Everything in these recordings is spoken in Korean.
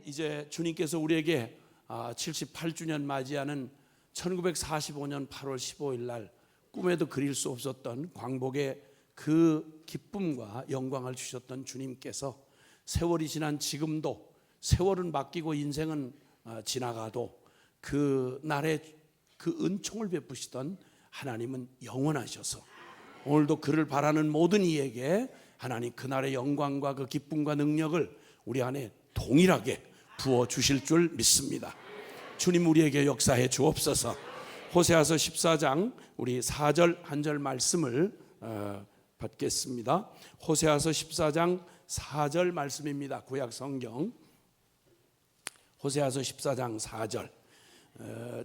이제 주님께서 우리에게 78주년 맞이하는 1945년 8월 15일 날 꿈에도 그릴 수 없었던 광복의 그 기쁨과 영광을 주셨던 주님께서 세월이 지난 지금도, 세월은 바뀌고 인생은 지나가도 그 날에 그 은총을 베푸시던 하나님은 영원하셔서 오늘도 그를 바라는 모든 이에게 하나님 그날의 영광과 그 기쁨과 능력을 우리 안에 동일하게 부어주실 줄 믿습니다. 주님 우리에게 역사해 주옵소서. 호세아서 14장 우리 4절 한 절 말씀을 받겠습니다. 호세아서 14장 4절 말씀입니다. 구약 성경 호세아서 14장 4절.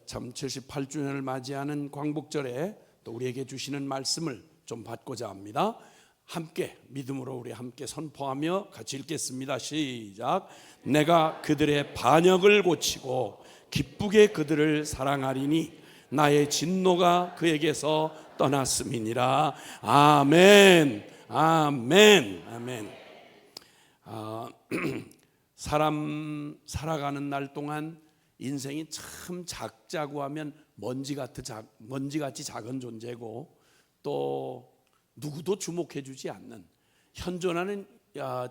참 78주년을 맞이하는 광복절에 또 우리에게 주시는 말씀을 좀 받고자 합니다. 함께 믿음으로 우리 함께 선포하며 같이 읽겠습니다. 시작. 내가 그들의 반역을 고치고 기쁘게 그들을 사랑하리니 나의 진노가 그에게서 떠났음이니라. 아멘. 아멘. 아멘. 사람 살아가는 날 동안 인생이 참 작자고 하면 먼지같이 작은 존재고 또 누구도 주목해주지 않는 현존하는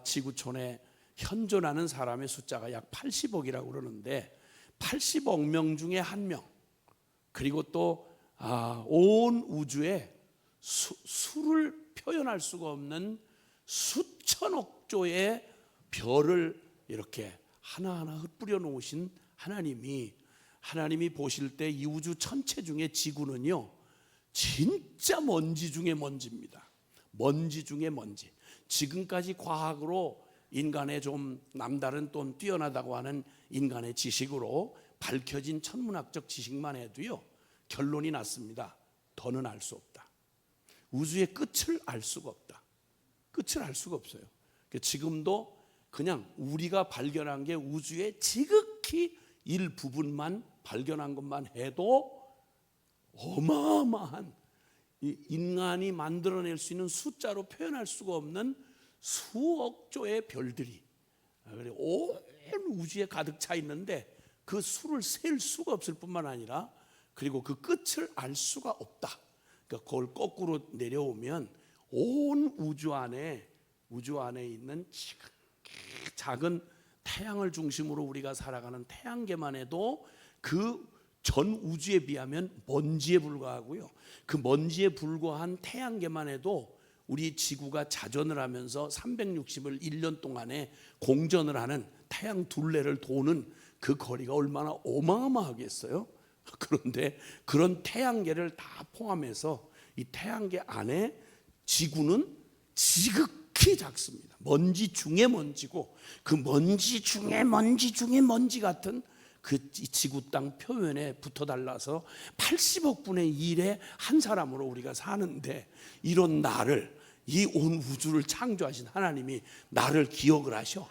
지구촌에 현존하는 사람의 숫자가 약 80억이라고 그러는데 80억 명 중에 한 명, 그리고 또 온 우주에 수를 표현할 수가 없는 수천억 조의 별을 이렇게 하나하나 흩뿌려 놓으신 하나님이 보실 때 이 우주 전체 중에 지구는요 진짜 먼지 중에 먼지입니다. 먼지 중에 먼지. 지금까지 과학으로 인간의 좀 남다른 또 뛰어나다고 하는 인간의 지식으로 밝혀진 천문학적 지식만 해도요 결론이 났습니다. 더는 알 수 없다. 우주의 끝을 알 수가 없다. 끝을 알 수가 없어요. 지금도 그냥 우리가 발견한 게 우주의 지극히 일부분만 발견한 것만 해도 어마어마한 인간이 만들어낼 수 있는 숫자로 표현할 수가 없는 수억 조의 별들이 온 우주에 가득 차 있는데 그 수를 셀 수가 없을 뿐만 아니라 그리고 그 끝을 알 수가 없다. 그러니까 그걸 거꾸로 내려오면 온 우주 안에 있는 작은 태양을 중심으로 우리가 살아가는 태양계만 해도 그 전 우주에 비하면 먼지에 불과하고요. 그 먼지에 불과한 태양계만 해도 우리 지구가 자전을 하면서 360을 1년 동안에 공전을 하는 태양 둘레를 도는 그 거리가 얼마나 어마어마하겠어요. 그런데 그런 태양계를 다 포함해서 이 태양계 안에 지구는 지극히 작습니다. 먼지 중에 먼지고 그 먼지 중에 먼지 중에 먼지 같은 그 지구 땅 표면에 붙어 달라서 80억 분의 1의 한 사람으로 우리가 사는데 이런 나를 이 온 우주를 창조하신 하나님이 나를 기억을 하셔.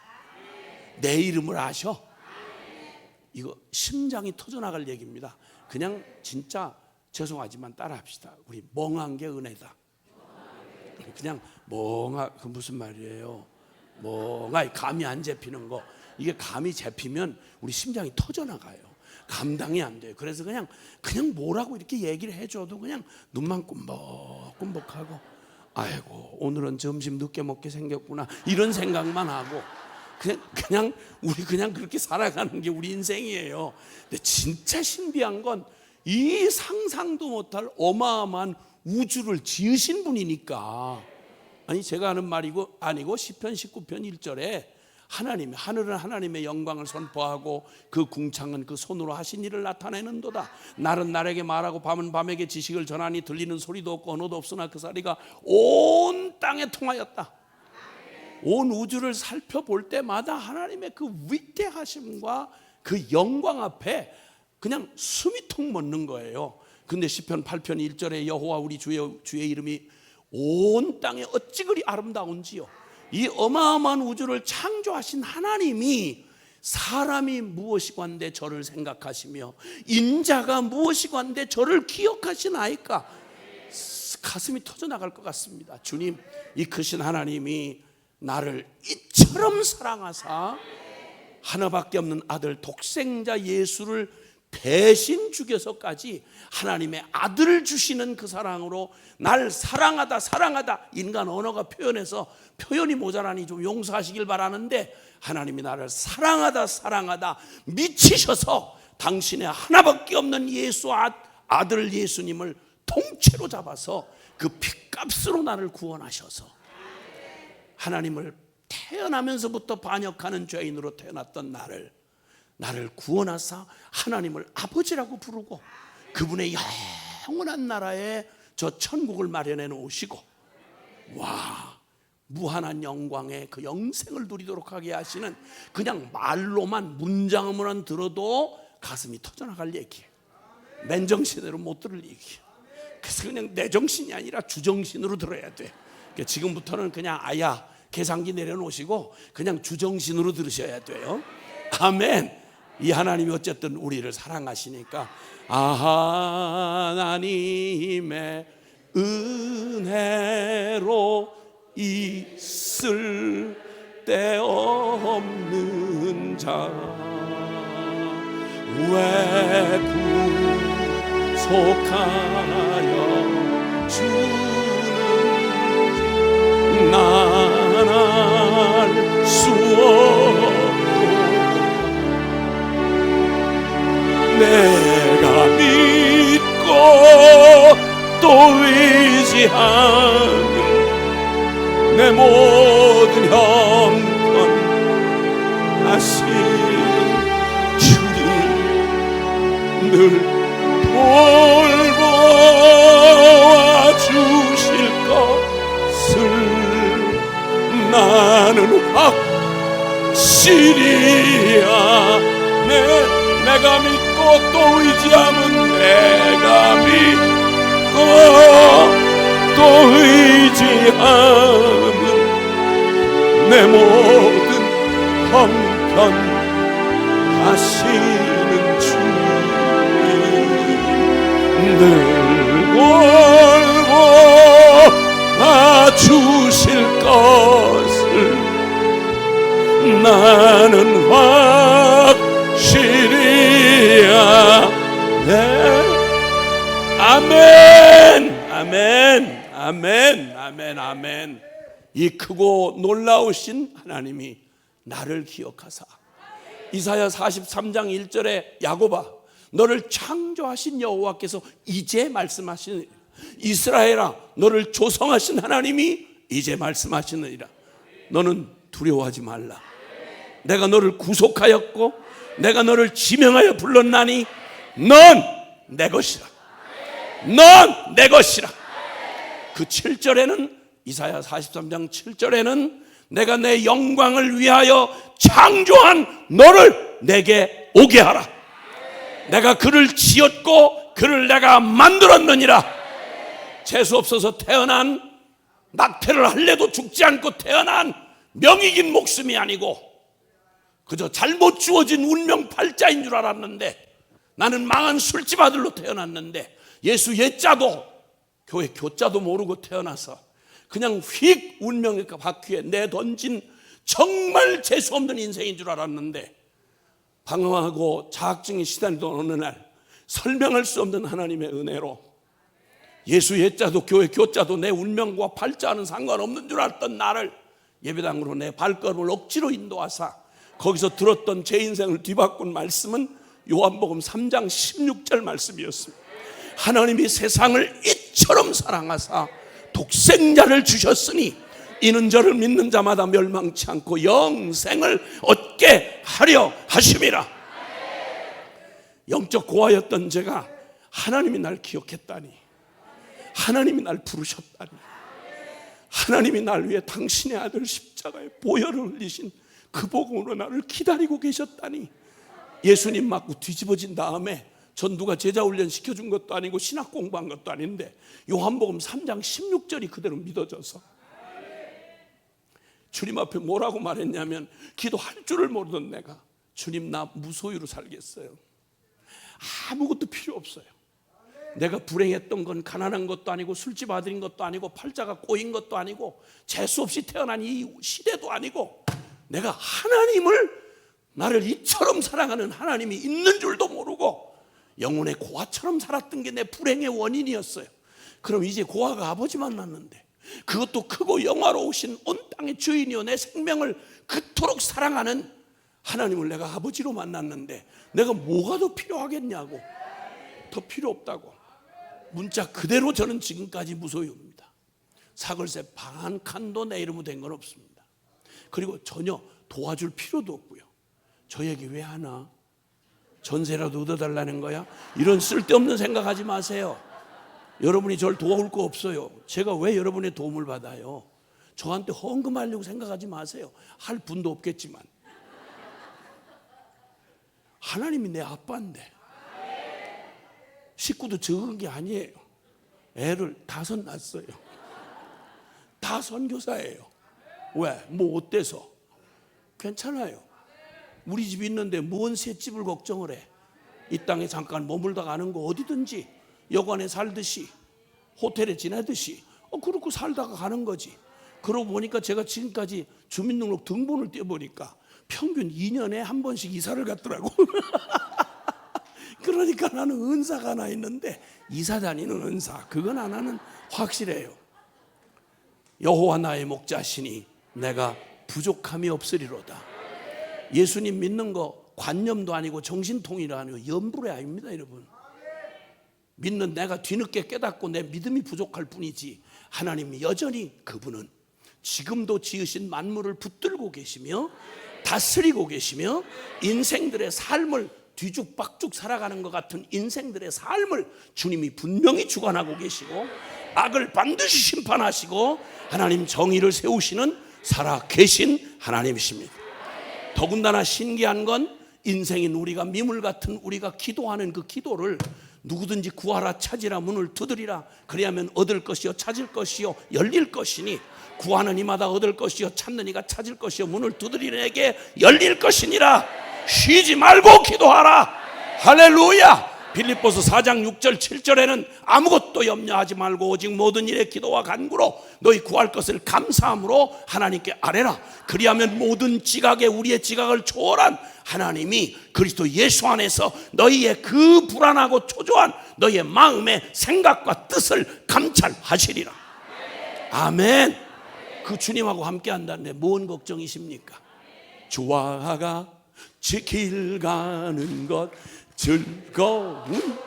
내 이름을 아셔. 이거 심장이 터져나갈 얘기입니다. 그냥 진짜 죄송하지만 따라합시다. 우리 멍한 게 은혜다. 그냥 그 무슨 말이에요? 감이 안 잡히는 거. 이게 감이 잡히면 우리 심장이 터져나가요. 감당이 안 돼요. 그래서 그냥 뭐라고 이렇게 얘기를 해줘도 그냥 눈만 끔벅끔벅하고 아이고 오늘은 점심 늦게 먹게 생겼구나 이런 생각만 하고 그냥 우리 그렇게 살아가는 게 우리 인생이에요. 근데 진짜 신비한 건 이 상상도 못할 어마어마한 우주를 지으신 분이니까. 아니 제가 하는 말이고 아니고 시편 19편 1절에 하늘은 하나님의 영광을 선포하고 그 궁창은 그 손으로 하신 일을 나타내는도다. 날은 날에게 말하고 밤은 밤에게 지식을 전하니 들리는 소리도 없고 언어도 없으나 그 소리가 온 땅에 통하였다. 온 우주를 살펴볼 때마다 하나님의 그 위대하심과 그 영광 앞에 그냥 숨이 턱 멎는 거예요. 근데 시편 8편 1절에 여호와 우리 주의 이름이 온 땅에 어찌 그리 아름다운지요. 이 어마어마한 우주를 창조하신 하나님이 사람이 무엇이건데 저를 생각하시며 인자가 무엇이건데 저를 기억하시나이까. 가슴이 터져나갈 것 같습니다. 주님, 이 크신 하나님이 나를 이처럼 사랑하사 하나밖에 없는 아들 독생자 예수를 대신 죽여서까지 하나님의 아들을 주시는 그 사랑으로 날 사랑하다 사랑하다, 인간 언어가 표현해서 표현이 모자라니 좀 용서하시길 바라는데, 하나님이 나를 사랑하다 사랑하다 미치셔서 당신의 하나밖에 없는 예수 아들 예수님을 통째로 잡아서 그 핏값으로 나를 구원하셔서 하나님을 태어나면서부터 반역하는 죄인으로 태어났던 나를 구원하사 하나님을 아버지라고 부르고 그분의 영원한 나라에 저 천국을 마련해 놓으시고, 와, 무한한 영광의 그 영생을 누리도록 하게 하시는, 그냥 말로만 문장으로만 들어도 가슴이 터져나갈 얘기예요. 맨정신으로 못 들을 얘기예요. 그래서 그냥 내 정신이 아니라 주정신으로 들어야 돼. 그러니까 지금부터는 그냥 아야 계산기 내려놓으시고 그냥 주정신으로 들으셔야 돼요. 아멘. 이 하나님이 어쨌든 우리를 사랑하시니까 하나님의 은혜로 있을 데 없는 자 왜 구속하여 주는지 난 알 수 없고 내가 믿고 또 의지하는 내 모든 형편 하시는 주님 늘 돌보아 주실 것을 나는 확실히 아네. 내가 믿고 또 의지하면, 내가 믿고 또 의지하면 내 모든 형편 하시는 주님 늘 돌보아 주실 것을 나는 확실히야. 네. 아멘, 아멘, 아멘, 아멘, 아멘. 이 크고 놀라우신 하나님이 나를 기억하사, 이사야 43장 1절에 야곱아 너를 창조하신 여호와께서 이제 말씀하시느니라. 이스라엘아 너를 조성하신 하나님이 이제 말씀하시느니라. 너는 두려워하지 말라. 내가 너를 구속하였고 내가 너를 지명하여 불렀나니 넌 내 것이라. 넌 내 것이라. 그 7절에는, 이사야 43장 7절에는 내가 내 영광을 위하여 창조한 너를 내게 오게 하라. 내가 그를 지었고 그를 내가 만들었느니라. 재수 없어서 태어난, 낙태를 할래도 죽지 않고 태어난 명익인 목숨이 아니고 그저 잘못 주어진 운명 팔자인 줄 알았는데, 나는 망한 술집 아들로 태어났는데 예수 예자도 교회 교자도 모르고 태어나서 그냥 휙 운명의 바퀴에 내던진 정말 재수 없는 인생인 줄 알았는데, 방황하고 자학증에 시달리던 어느 날 설명할 수 없는 하나님의 은혜로 예수 예자도 교회 교자도 내 운명과 팔자와는 상관없는 줄 알았던 나를 예배당으로 내 발걸음을 억지로 인도하사 거기서 들었던 제 인생을 뒤바꾼 말씀은 요한복음 3장 16절 말씀이었습니다. 하나님이 세상을 이처럼 사랑하사 독생자를 주셨으니 이는 저를 믿는 자마다 멸망치 않고 영생을 얻게 하려 하심이라. 영적 고아였던 제가 하나님이 날 기억했다니, 하나님이 날 부르셨다니, 하나님이 날 위해 당신의 아들 십자가에 보혈을 흘리신 그 복음으로 나를 기다리고 계셨다니. 예수님 맞고 뒤집어진 다음에 전 누가 제자 훈련 시켜준 것도 아니고 신학 공부한 것도 아닌데 요한복음 3장 16절이 그대로 믿어져서 주님 앞에 뭐라고 말했냐면, 기도할 줄을 모르던 내가 주님 나 무소유로 살겠어요. 아무것도 필요 없어요. 내가 불행했던 건 가난한 것도 아니고 술집 아들인 것도 아니고 팔자가 꼬인 것도 아니고 재수 없이 태어난 이 시대도 아니고 내가 하나님을 나를 이처럼 사랑하는 하나님이 있는 줄도 모르고 영혼의 고아처럼 살았던 게 내 불행의 원인이었어요. 그럼 이제 고아가 아버지 만났는데, 그것도 크고 영화로우신 온 땅의 주인이요 내 생명을 그토록 사랑하는 하나님을 내가 아버지로 만났는데 내가 뭐가 더 필요하겠냐고. 더 필요 없다고. 문자 그대로 저는 지금까지 무소히 옵니다. 사글세 반 칸도 내 이름으로 된 건 없습니다. 그리고 전혀 도와줄 필요도 없고요. 저 얘기 왜 하나? 전세라도 얻어달라는 거야? 이런 쓸데없는 생각하지 마세요. 여러분이 저를 도와올 거 없어요. 제가 왜 여러분의 도움을 받아요? 저한테 헌금하려고 생각하지 마세요. 할 분도 없겠지만. 하나님이 내 아빠인데 식구도 적은 게 아니에요. 애를 5 낳았어요. 다 선교사예요. 왜? 뭐 어때서? 괜찮아요. 우리 집 있는데 뭔 새집을 걱정을 해. 이 땅에 잠깐 머물다 가는 거 어디든지 여관에 살듯이 호텔에 지내듯이 그렇고 살다가 가는 거지. 그러고 보니까 제가 지금까지 주민등록 등본을 떼보니까 평균 2년에 한 번씩 이사를 갔더라고. 그러니까 나는 은사가 하나 있는데 이사 다니는 은사, 그건 하나는 확실해요. 여호와 나의 목자시니 내가 부족함이 없으리로다. 예수님 믿는 거 관념도 아니고 정신통일도 아니고 염불이 아닙니다, 여러분. 믿는 내가 뒤늦게 깨닫고 내 믿음이 부족할 뿐이지, 하나님이 여전히 그분은 지금도 지으신 만물을 붙들고 계시며 다스리고 계시며 인생들의 삶을 뒤죽박죽 살아가는 것 같은 인생들의 삶을 주님이 분명히 주관하고 계시고 악을 반드시 심판하시고 하나님 정의를 세우시는 살아 계신 하나님이십니다. 더군다나 신기한 건 인생인 우리가, 미물 같은 우리가 기도하는 그 기도를 누구든지 구하라, 찾으라, 문을 두드리라, 그리하면 얻을 것이요 찾을 것이요 열릴 것이니, 구하는 이마다 얻을 것이요 찾는 이가 찾을 것이요 문을 두드리는 에게 열릴 것이니라. 쉬지 말고 기도하라. 할렐루야. 빌립보서 4장 6절 7절에는 아무것도 염려하지 말고 오직 모든 일에 기도와 간구로 너희 구할 것을 감사함으로 하나님께 아뢰라. 그리하면 모든 지각에 우리의 지각을 초월한 하나님이 그리스도 예수 안에서 너희의 그 불안하고 초조한 너희의 마음의 생각과 뜻을 감찰하시리라. 아멘. 그 주님하고 함께 한다는데 뭔 걱정이십니까? 주와 길 가는 것 즐거운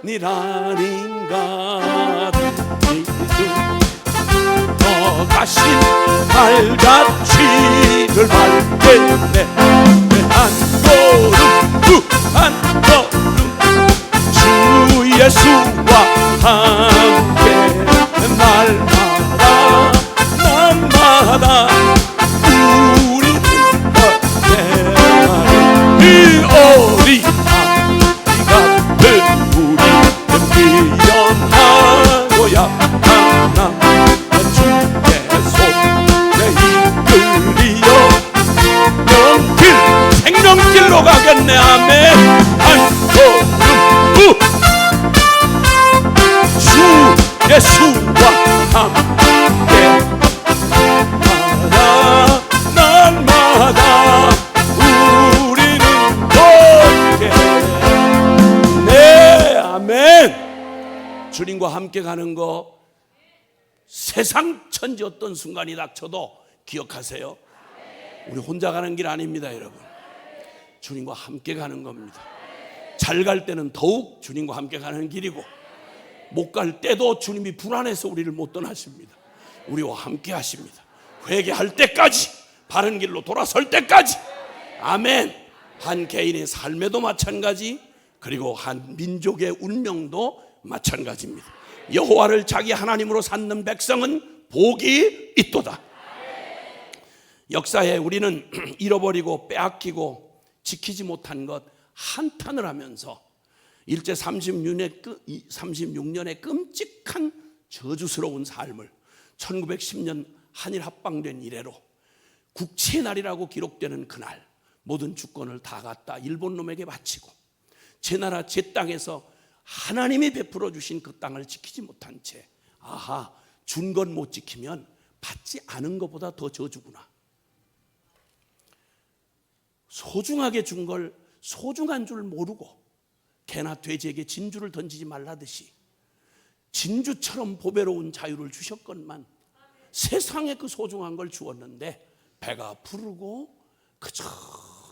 일 아닌가. 더 가신 발자취를 밟겠네. 한 걸음 한 걸음 주 예수와 함께 날마다 우리는 이 어리 아이가 된 우리는 미련하고야 하나 주의 손에 이끌리어 영길 생명길로 가겠네. 아멘. 한 걸음 주 예수와 함께 날마다 우리는 함께. 네, 아멘. 주님과 함께 가는 거 세상 천지 어떤 순간이 닥쳐도 기억하세요. 우리 혼자 가는 길 아닙니다, 여러분. 주님과 함께 가는 겁니다. 잘 갈 때는 더욱 주님과 함께 가는 길이고, 못 갈 때도 주님이 불안해서 우리를 못 떠나십니다. 우리와 함께 하십니다. 회개할 때까지, 바른 길로 돌아설 때까지. 아멘. 한 개인의 삶에도 마찬가지, 그리고 한 민족의 운명도 마찬가지입니다. 여호와를 자기 하나님으로 삼는 백성은 복이 있도다. 역사에 우리는 잃어버리고 빼앗기고 지키지 못한 것 한탄을 하면서 일제 36년의 끔찍한 저주스러운 삶을 1910년 한일 합방된 이래로 국치의 날이라고 기록되는 그날 모든 주권을 다 갖다 일본 놈에게 바치고 제 나라 제 땅에서 하나님이 베풀어 주신 그 땅을 지키지 못한 채, 아하, 준 건 못 지키면 받지 않은 것보다 더 저주구나. 소중하게 준 걸 소중한 줄 모르고 개나 돼지에게 진주를 던지지 말라듯이 진주처럼 보배로운 자유를 주셨건만 세상에 그 소중한 걸 주었는데 배가 부르고 그저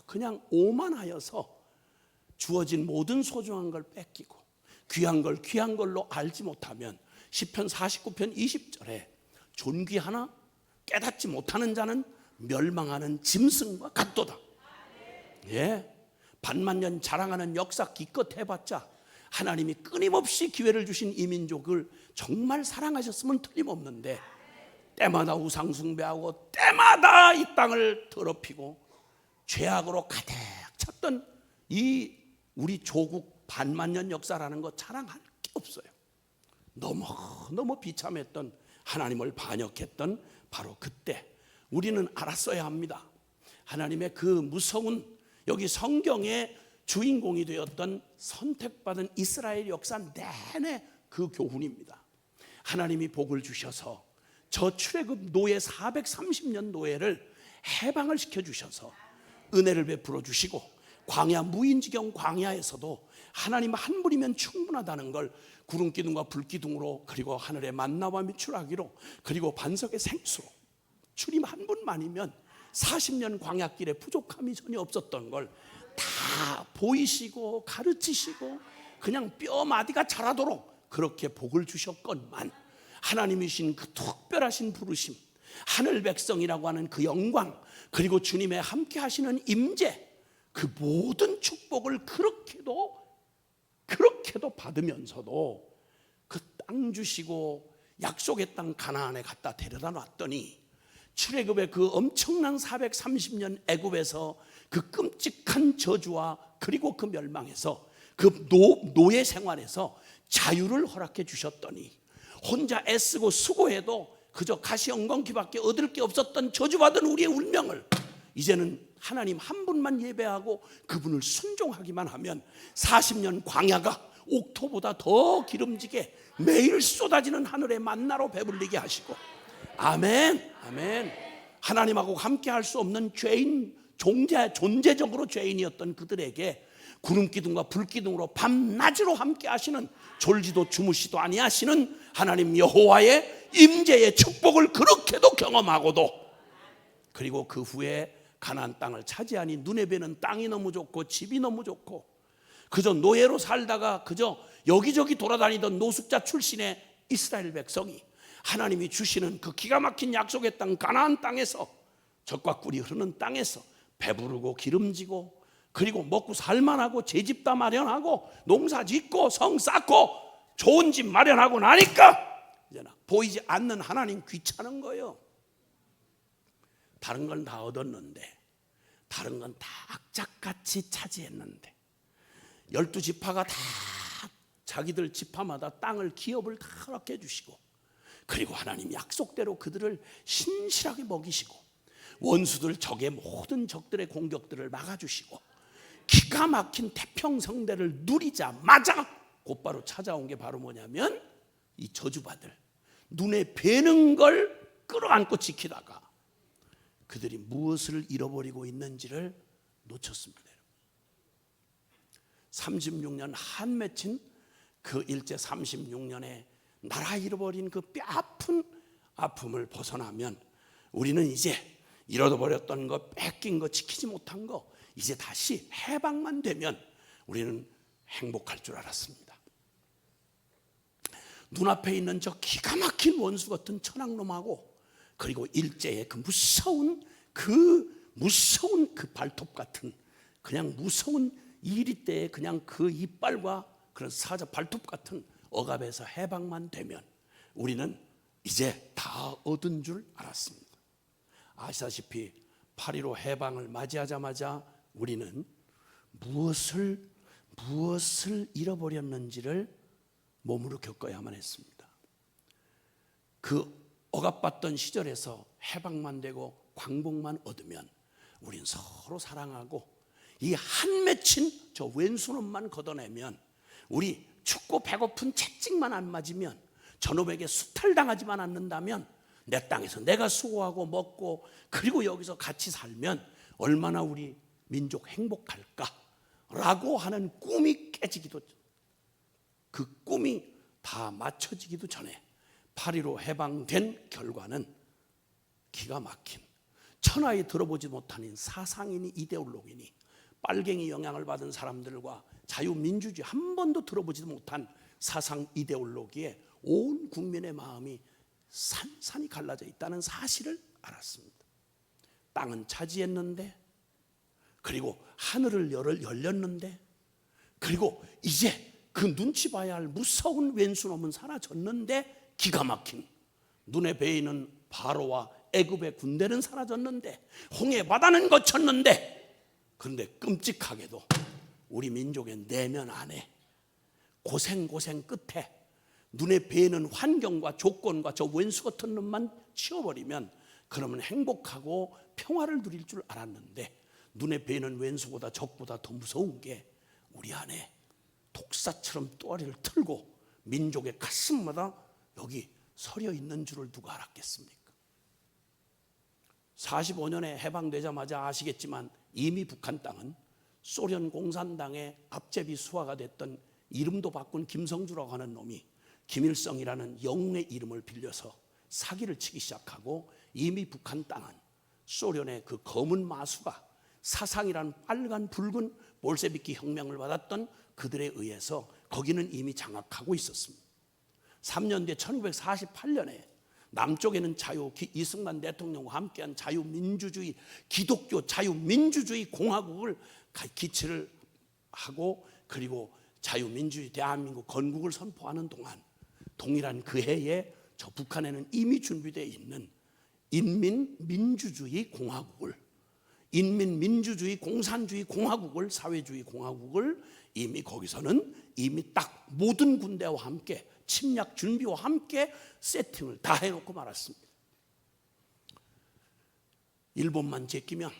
그냥 오만하여서 주어진 모든 소중한 걸 뺏기고 귀한 걸 귀한 걸로 알지 못하면 시편 49편 20절에 존귀하나 깨닫지 못하는 자는 멸망하는 짐승과 같도다. 예, 반만년 자랑하는 역사 기껏 해봤자 하나님이 끊임없이 기회를 주신 이 민족을 정말 사랑하셨으면 틀림없는데 때마다 우상 숭배하고 때마다 이 땅을 더럽히고 죄악으로 가득 찼던 이 우리 조국 반만년 역사라는 거 자랑할 게 없어요. 너무 비참했던 하나님을 반역했던 바로 그때 우리는 알았어야 합니다. 하나님의 그 무서운 여기 성경의 주인공이 되었던 선택받은 이스라엘 역사 내내 그 교훈입니다. 하나님이 복을 주셔서 저 출애굽 노예 430년 노예를 해방을 시켜주셔서 은혜를 베풀어 주시고 광야 무인지경 광야에서도 하나님 한 분이면 충분하다는 걸 구름 기둥과 불 기둥으로 그리고 하늘의 만나와 미추라기로 그리고 반석의 생수로 주님 한 분만이면 40년 광야길에 부족함이 전혀 없었던 걸 다 보이시고 가르치시고 그냥 뼈마디가 자라도록 그렇게 복을 주셨건만 하나님이신 그 특별하신 부르심, 하늘 백성이라고 하는 그 영광, 그리고 주님의 함께 하시는 임재, 그 모든 축복을 그렇게도 받으면서도 그 땅 주시고 약속의 땅 가나안에 갖다 데려다 놨더니 출애굽의 그 엄청난 430년 애굽에서 그 끔찍한 저주와 그리고 그 멸망에서 그 노예 생활에서 자유를 허락해 주셨더니 혼자 애쓰고 수고해도 그저 가시 엉겅퀴밖에 얻을 게 없었던 저주받은 우리의 운명을 이제는 하나님 한 분만 예배하고 그분을 순종하기만 하면 40년 광야가 옥토보다 더 기름지게 매일 쏟아지는 하늘의 만나로 배불리게 하시고 아멘, 아멘. 하나님하고 함께 할 수 없는 죄인, 존재적으로 죄인이었던 그들에게 구름 기둥과 불 기둥으로 밤낮으로 함께 하시는 졸지도 주무시도 아니하시는 하나님 여호와의 임재의 축복을 그렇게도 경험하고도 그리고 그 후에 가나안 땅을 차지하니 눈에 뵈는 땅이 너무 좋고 집이 너무 좋고 그저 노예로 살다가 그저 여기저기 돌아다니던 노숙자 출신의 이스라엘 백성이 하나님이 주시는 그 기가 막힌 약속의 땅 가나안 땅에서 젖과 꿀이 흐르는 땅에서 배부르고 기름지고 그리고 먹고 살만하고 제 집 다 마련하고 농사 짓고 성 쌓고 좋은 집 마련하고 나니까 이제 보이지 않는 하나님 귀찮은 거예요. 다른 건 다 얻었는데 다른 건 다 악착같이 차지했는데 12지파가 다 자기들 지파마다 땅을 기업을 다 허락해 주시고 그리고 하나님 약속대로 그들을 신실하게 먹이시고 원수들 적의 모든 적들의 공격들을 막아주시고 기가 막힌 태평성대를 누리자마자 곧바로 찾아온 게 바로 뭐냐면 이 저주받을 눈에 뵈는 걸 끌어안고 지키다가 그들이 무엇을 잃어버리고 있는지를 놓쳤습니다. 36년 한 맺힌 그 일제 36년에 나라 잃어버린 그 뼈아픈 아픔을 벗어나면 우리는 이제 잃어버렸던 거, 뺏긴 거, 지키지 못한 거 이제 다시 해방만 되면 우리는 행복할 줄 알았습니다. 눈앞에 있는 저 기가 막힌 원수 같은 천황놈하고 그리고 일제의 그 무서운 그 발톱 같은 그냥 무서운 이리떼의 그냥 그 이빨과 그런 사자 발톱 같은 억압에서 해방만 되면 우리는 이제 다 얻은 줄 알았습니다. 아시다시피 8.15 해방을 맞이하자마자 우리는 무엇을 잃어버렸는지를 몸으로 겪어야만 했습니다. 그 억압받던 시절에서 해방만 되고 광복만 얻으면 우린 서로 사랑하고 이 한 맺힌 저 왼손업만 걷어내면 우리 춥고 배고픈 채찍만 안 맞으면 저놈에게 수탈당하지만 않는다면 내 땅에서 내가 수고하고 먹고 그리고 여기서 같이 살면 얼마나 우리 민족 행복할까라고 하는 꿈이 깨지기도, 그 꿈이 다 맞춰지기도 전에 8.15 해방된 결과는 기가 막힌, 천하에 들어보지 못하는 사상이니 이데올로기니 빨갱이 영향을 받은 사람들과 자유민주주의 한 번도 들어보지도 못한 사상 이데올로기에 온 국민의 마음이 산산이 갈라져 있다는 사실을 알았습니다. 땅은 차지했는데, 그리고 하늘을 열렸는데, 그리고 이제 그 눈치 봐야 할 무서운 왼수놈은 사라졌는데, 기가 막힌 눈에 베이는 바로와 애굽의 군대는 사라졌는데, 홍해 바다는 거쳤는데, 그런데 끔찍하게도 우리 민족의 내면 안에 고생 끝에 눈에 베이는 환경과 조건과 저 왼수 같은 놈만 치워버리면 그러면 행복하고 평화를 누릴 줄 알았는데, 눈에 베이는 왼수보다 적보다 더 무서운 게 우리 안에 독사처럼 또아리를 틀고 민족의 가슴마다 여기 서려 있는 줄을 누가 알았겠습니까? 45년에 해방되자마자 아시겠지만 이미 북한 땅은 소련 공산당의 앞제비 수하가 됐던, 이름도 바꾼 김성주라고 하는 놈이 김일성이라는 영웅의 이름을 빌려서 사기를 치기 시작하고, 이미 북한 땅은 소련의 그 검은 마수가 사상이라는 빨간 붉은 볼셰비키 혁명을 받았던 그들에 의해서 거기는 이미 장악하고 있었습니다. 3년 뒤 1948년에 남쪽에는 이승만 대통령과 함께한 자유민주주의, 기독교 자유민주주의 공화국을 기치를 하고, 그리고 자유민주주의 대한민국 건국을 선포하는 동안 동일한 그 해에 저 북한에는 이미 준비되어 있는 인민민주주의 공화국을, 인민민주주의 공산주의 공화국을, 사회주의 공화국을 이미 거기서는 이미 딱 모든 군대와 함께 침략 준비와 함께 세팅을 다 해놓고 말았습니다. 일본만 제끼면,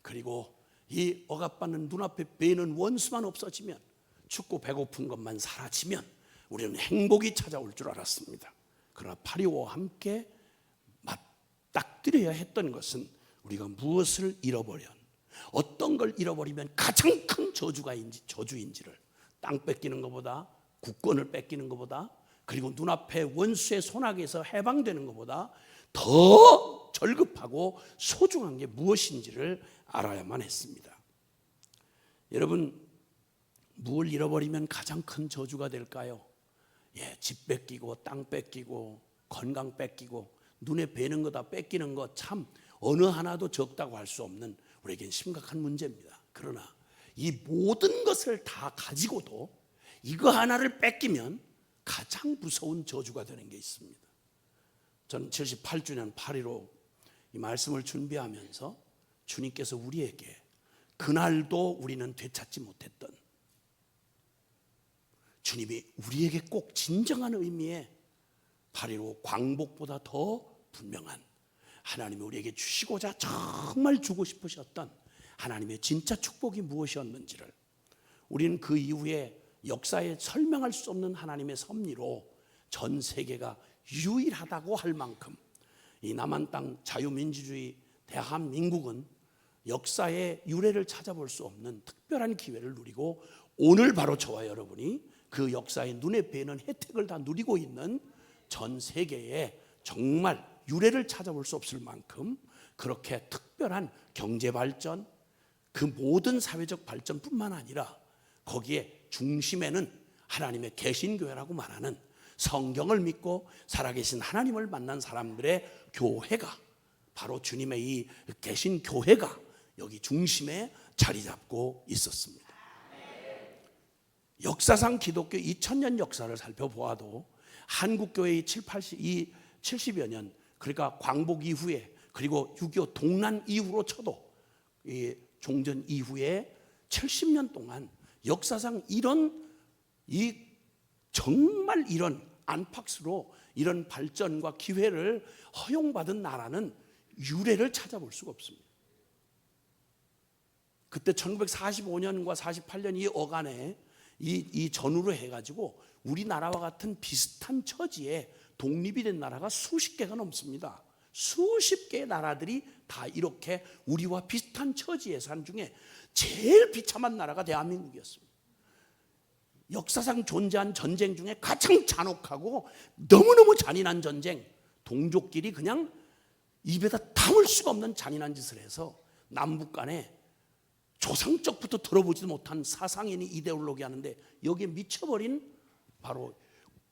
그리고 이 억압받는 눈앞에 베이는 원수만 없어지면, 춥고 배고픈 것만 사라지면 우리는 행복이 찾아올 줄 알았습니다. 그러나 8.25와 함께 맞닥뜨려야 했던 것은 우리가 무엇을 잃어버려, 어떤 걸 잃어버리면 가장 큰 저주인지를, 땅 뺏기는 것보다, 국권을 뺏기는 것보다, 그리고 눈앞에 원수의 손아귀에서 해방되는 것보다 더 절급하고 소중한 게 무엇인지를 알아야만 했습니다. 여러분, 무엇을 잃어버리면 가장 큰 저주가 될까요? 집 뺏기고 땅 뺏기고 건강 뺏기고 눈에 뵈는 거 다 뺏기는 거, 참 어느 하나도 적다고 할 수 없는 우리에겐 심각한 문제입니다. 그러나 이 모든 것을 다 가지고도 이거 하나를 뺏기면 가장 무서운 저주가 되는 게 있습니다. 저는 78주년 8.15 이 말씀을 준비하면서 주님께서 우리에게 그날도 우리는 되찾지 못했던, 주님이 우리에게 꼭 진정한 의미의 8.15 광복보다 더 분명한, 하나님이 우리에게 주시고자 정말 주고 싶으셨던 하나님의 진짜 축복이 무엇이었는지를, 우리는 그 이후에 역사에 설명할 수 없는 하나님의 섭리로 전 세계가 유일하다고 할 만큼 이 남한 땅 자유민주주의 대한민국은 역사의 유래를 찾아볼 수 없는 특별한 기회를 누리고, 오늘 바로 저와 여러분이 그 역사의 눈에 뵈는 혜택을 다 누리고 있는, 전 세계에 정말 유래를 찾아볼 수 없을 만큼 그렇게 특별한 경제 발전, 그 모든 사회적 발전뿐만 아니라 거기에 중심에는 하나님의 개신교회라고 말하는, 성경을 믿고 살아계신 하나님을 만난 사람들의 교회가, 바로 주님의 이 개신교회가 여기 중심에 자리 잡고 있었습니다. 역사상 기독교 2000년 역사를 살펴보아도 한국교회의 70여 년, 그러니까 광복 이후에, 그리고 6.25 동란 이후로 쳐도 이 종전 이후에 70년 동안 역사상 정말 이런 안팎으로 이런 발전과 기회를 허용받은 나라는 유래를 찾아볼 수가 없습니다. 그때 1945년과 48년 이 어간에 이 전후로 해가지고 우리나라와 같은 비슷한 처지에 독립이 된 나라가 수십 개가 넘습니다. 수십 개의 나라들이 다 이렇게 우리와 비슷한 처지에 산 중에 제일 비참한 나라가 대한민국이었습니다. 역사상 존재한 전쟁 중에 가장 잔혹하고 너무너무 잔인한 전쟁, 동족끼리 그냥 입에다 담을 수가 없는 잔인한 짓을 해서 남북 간에 조상적부터 들어보지도 못한 사상인이 이데올로기 하는데 여기에 미쳐버린 바로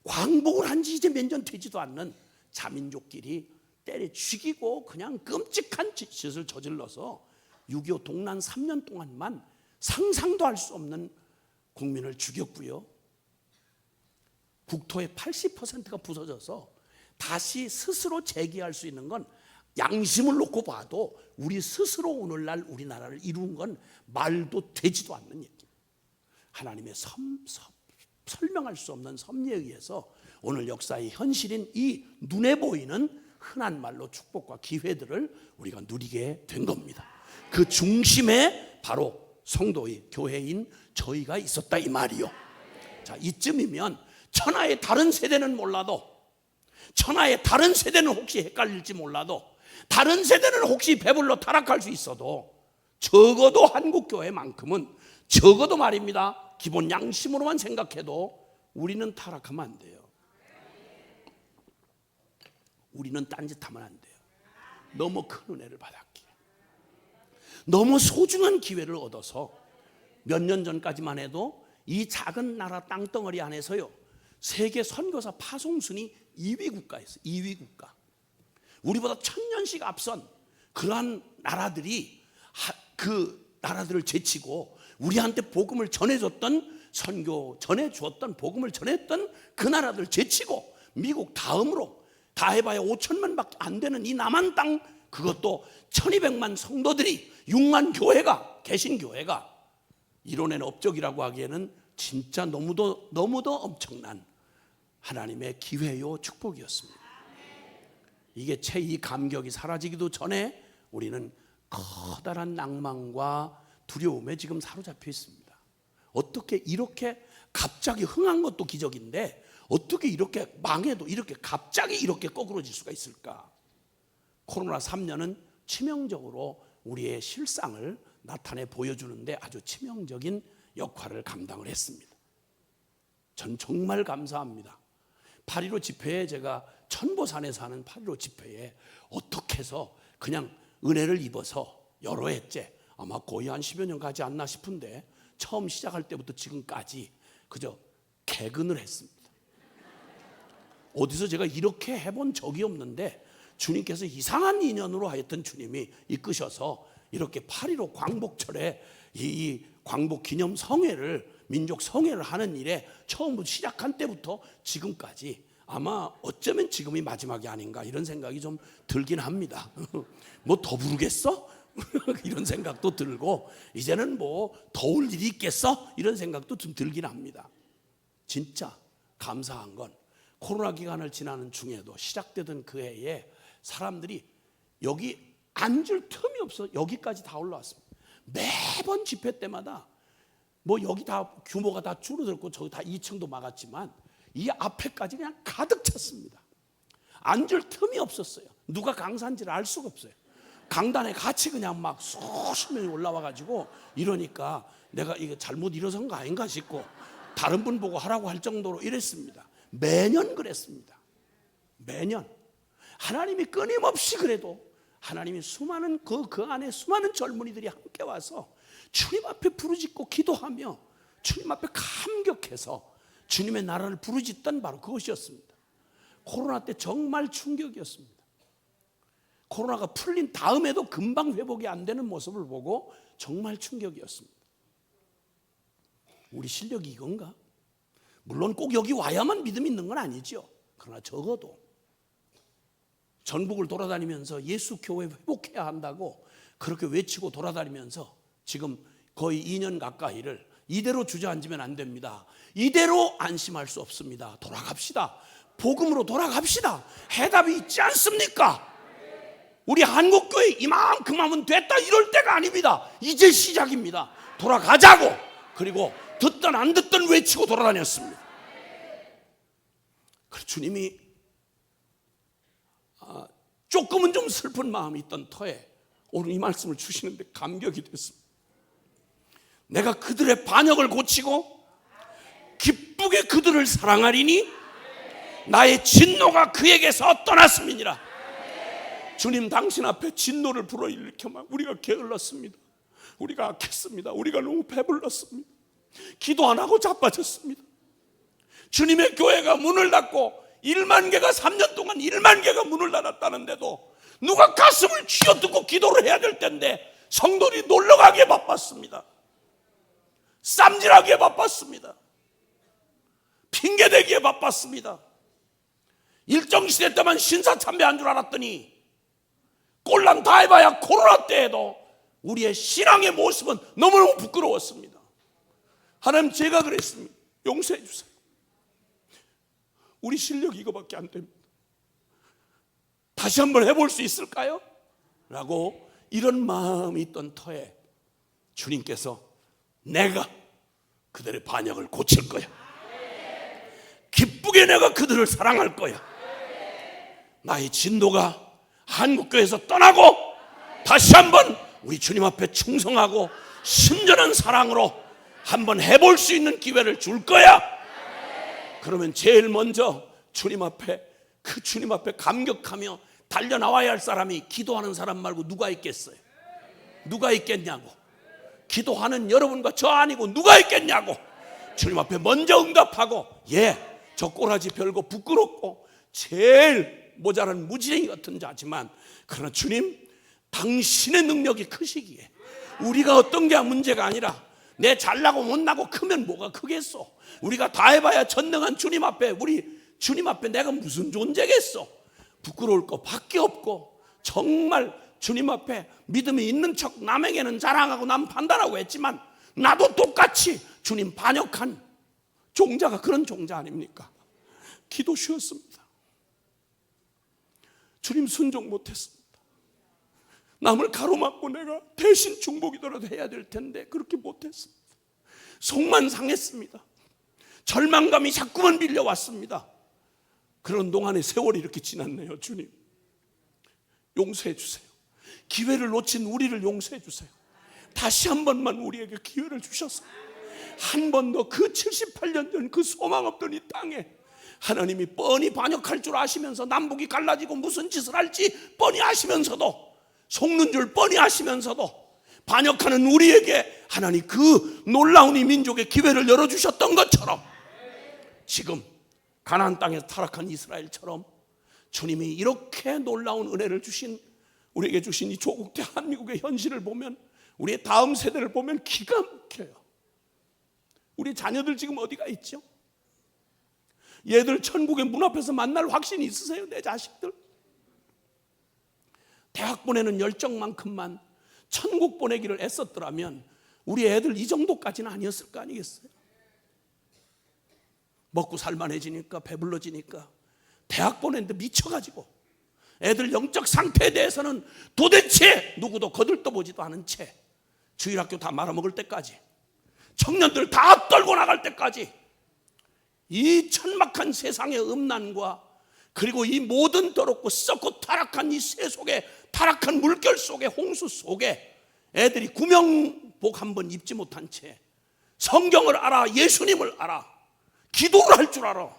광복을 한 지 이제 몇 년 되지도 않는 자민족끼리 때려 죽이고 그냥 끔찍한 짓을 저질러서 6.25 동란 3년 동안만 상상도 할 수 없는 국민을 죽였고요. 국토의 80%가 부서져서 다시 스스로 재기할 수 있는 건 양심을 놓고 봐도 우리 스스로 오늘날 우리나라를 이룬 건 말도 되지도 않는 얘기입니다. 하나님의 설명할 수 없는 섭리에 의해서 오늘 역사의 현실인 이 눈에 보이는 흔한 말로 축복과 기회들을 우리가 누리게 된 겁니다. 그 중심에 바로 성도의 교회인 저희가 있었다 이 말이요. 자, 이쯤이면 천하의 다른 세대는 몰라도, 천하의 다른 세대는 혹시 헷갈릴지 몰라도, 다른 세대는 혹시 배불러 타락할 수 있어도 적어도 한국교회만큼은 적어도 말입니다, 기본 양심으로만 생각해도 우리는 타락하면 안 돼요. 우리는 딴짓하면 안 돼요. 너무 큰 은혜를 받았기에, 너무 소중한 기회를 얻어서 몇 년 전까지만 해도 이 작은 나라 땅덩어리 안에서요, 세계 선교사 파송순위 2위 국가였어요. 2위 국가. 우리보다 1000년씩 앞선 그러한 나라들이 그 나라들을 제치고 우리한테 복음을 전해줬던, 선교 전해주었던, 복음을 전했던 그 나라들 제치고 미국 다음으로 다 해봐야 5천만밖에 안 되는 이 남한 땅, 그것도 1200만 성도들이 6만 교회가, 개신교회가 이뤄낸 업적이라고 하기에는 진짜 너무도 엄청난 하나님의 기회요 축복이었습니다. 이게 채 이 감격이 사라지기도 전에 우리는 커다란 낭만과 두려움에 지금 사로잡혀 있습니다. 어떻게 이렇게 갑자기 흥한 것도 기적인데 어떻게 이렇게 망해도 이렇게 갑자기 이렇게 거꾸로질 수가 있을까? 코로나 3년은 치명적으로 우리의 실상을 나타내 보여주는데 아주 치명적인 역할을 감당을 했습니다. 전 정말 감사합니다. 8.15 집회에 제가 천보산에서 하는 8.15 집회에 어떻게 해서 그냥 은혜를 입어서 여러 해째, 아마 거의 한 10여 년 가지 않나 싶은데 처음 시작할 때부터 지금까지 그저 개근을 했습니다. 어디서 제가 이렇게 해본 적이 없는데 주님께서 이상한 인연으로 하여튼 주님이 이끄셔서 이렇게 8.15 광복절에 이 광복 기념 성회를, 민족 성회를 하는 일에 처음부터 시작한 때부터 지금까지 아마 어쩌면 지금이 마지막이 아닌가 이런 생각이 좀 들긴 합니다. 뭐 더 부르겠어? 이런 생각도 들고 이제는 뭐 더울 일이 있겠어? 이런 생각도 좀 들긴 합니다. 진짜 감사한 건 코로나 기간을 지나는 중에도 시작되던 그 해에 사람들이 여기 앉을 틈이 없어 여기까지 다 올라왔습니다. 매번 집회 때마다 뭐 여기 다 규모가 다 줄어들고 저기 다 2층도 막았지만 이 앞에까지 그냥 가득 찼습니다. 앉을 틈이 없었어요. 누가 강사인지를 알 수가 없어요. 강단에 같이 그냥 막 수십 명이 올라와가지고 이러니까 내가 이거 잘못 일어선 거 아닌가 싶고 다른 분 보고 하라고 할 정도로 이랬습니다. 매년 그랬습니다. 매년 하나님이 끊임없이 그래도 하나님이 수많은 그 안에 수많은 젊은이들이 함께 와서 주님 앞에 부르짖고 기도하며 주님 앞에 감격해서 주님의 나라를 부르짖던 바로 그것이었습니다. 코로나 때 정말 충격이었습니다. 코로나가 풀린 다음에도 금방 회복이 안 되는 모습을 보고 정말 충격이었습니다. 우리 실력이 이건가? 물론 꼭 여기 와야만 믿음이 있는 건 아니죠. 그러나 적어도 전국을 돌아다니면서 예수 교회 회복해야 한다고 그렇게 외치고 돌아다니면서 지금 거의 2년 가까이를 이대로 주저앉으면 안 됩니다. 이대로 안심할 수 없습니다. 돌아갑시다. 복음으로 돌아갑시다. 해답이 있지 않습니까? 우리 한국교회 이만큼 하면 됐다 이럴 때가 아닙니다. 이제 시작입니다. 돌아가자고. 그리고 듣든 안 듣든 외치고 돌아다녔습니다. 주님이 조금은 좀 슬픈 마음이 있던 터에 오늘 이 말씀을 주시는데 감격이 됐습니다. 내가 그들의 반역을 고치고 기쁘게 그들을 사랑하리니 나의 진노가 그에게서 떠났음이니라. 주님, 당신 앞에 진노를 불어일으켜만 우리가 게을렀습니다. 우리가 악했습니다. 우리가 너무 배불렀습니다. 기도 안 하고 자빠졌습니다. 주님의 교회가 문을 닫고 1만 개가 3년 동안 1만 개가 문을 닫았다는데도 누가 가슴을 쥐어뜯고 기도를 해야 될 텐데 성도들이 놀러가기에 바빴습니다. 쌈질하기에 바빴습니다. 핑계대기에 바빴습니다. 일정 시대 때만 신사참배한 줄 알았더니 꼴랑 다 해봐야 코로나 때에도 우리의 신앙의 모습은 너무너무 부끄러웠습니다. 하나님, 제가 그랬습니다. 용서해 주세요. 우리 실력이 이거밖에 안 됩니다. 다시 한번 해볼 수 있을까요? 라고 이런 마음이 있던 터에 주님께서 내가 그들의 반역을 고칠 거야. 기쁘게 내가 그들을 사랑할 거야. 나의 진도가 한국교회에서 떠나고 다시 한번 우리 주님 앞에 충성하고 순전한 사랑으로 한번 해볼 수 있는 기회를 줄 거야. 그러면 제일 먼저 주님 앞에 감격하며 달려나와야 할 사람이 기도하는 사람 말고 누가 있겠어요? 누가 있겠냐고. 기도하는 여러분과 저 아니고 누가 있겠냐고. 주님 앞에 먼저 응답하고, 저 꼬라지 별거 부끄럽고 제일 모자란 무지랭이 같은 자지만, 그러나 주님, 당신의 능력이 크시기에 우리가 어떤 게 문제가 아니라 내 잘나고 못나고 크면 뭐가 크겠어. 우리가 다 해봐야 전능한 주님 앞에, 우리 주님 앞에 내가 무슨 존재겠어. 부끄러울 거 밖에 없고, 정말 주님 앞에 믿음이 있는 척 남에게는 자랑하고 남 판단하고 했지만 나도 똑같이 주님 반역한 종자가 그런 종자 아닙니까? 기도 쉬었습니다. 주님 순종 못했습니다. 남을 가로막고 내가 대신 중보기도라도 해야 될 텐데 그렇게 못했습니다. 속만 상했습니다. 절망감이 자꾸만 밀려왔습니다. 그런 동안에 세월이 이렇게 지났네요. 주님, 용서해 주세요. 기회를 놓친 우리를 용서해 주세요. 다시 한 번만 우리에게 기회를 주셔서 한 번 더 그 78년 전 그 소망 없던 이 땅에 하나님이 뻔히 반역할 줄 아시면서 남북이 갈라지고 무슨 짓을 할지 뻔히 아시면서도, 속는 줄 뻔히 아시면서도 반역하는 우리에게 하나님 그 놀라운 이 민족의 기회를 열어주셨던 것처럼 지금 가나안 땅에서 타락한 이스라엘처럼 주님이 이렇게 놀라운 은혜를 주신, 우리에게 주신 이 조국 대한민국의 현실을 보면, 우리의 다음 세대를 보면 기가 막혀요. 우리 자녀들 지금 어디가 있죠? 얘들 천국의 문 앞에서 만날 확신이 있으세요? 내 자식들 대학 보내는 열정만큼만 천국 보내기를 애썼더라면 우리 애들 이 정도까지는 아니었을 거 아니겠어요? 먹고 살만해지니까, 배불러지니까 대학 보내는데 미쳐가지고 애들 영적 상태에 대해서는 도대체 누구도 거들떠보지도 않은 채 주일학교 다 말아먹을 때까지, 청년들 다 떨고 나갈 때까지 이 천막한 세상의 음란과 그리고 이 모든 더럽고 썩고 타락한 이 새 속에, 타락한 물결 속에, 홍수 속에 애들이 구명복 한 번 입지 못한 채 성경을 알아, 예수님을 알아, 기도를 할 줄 알아,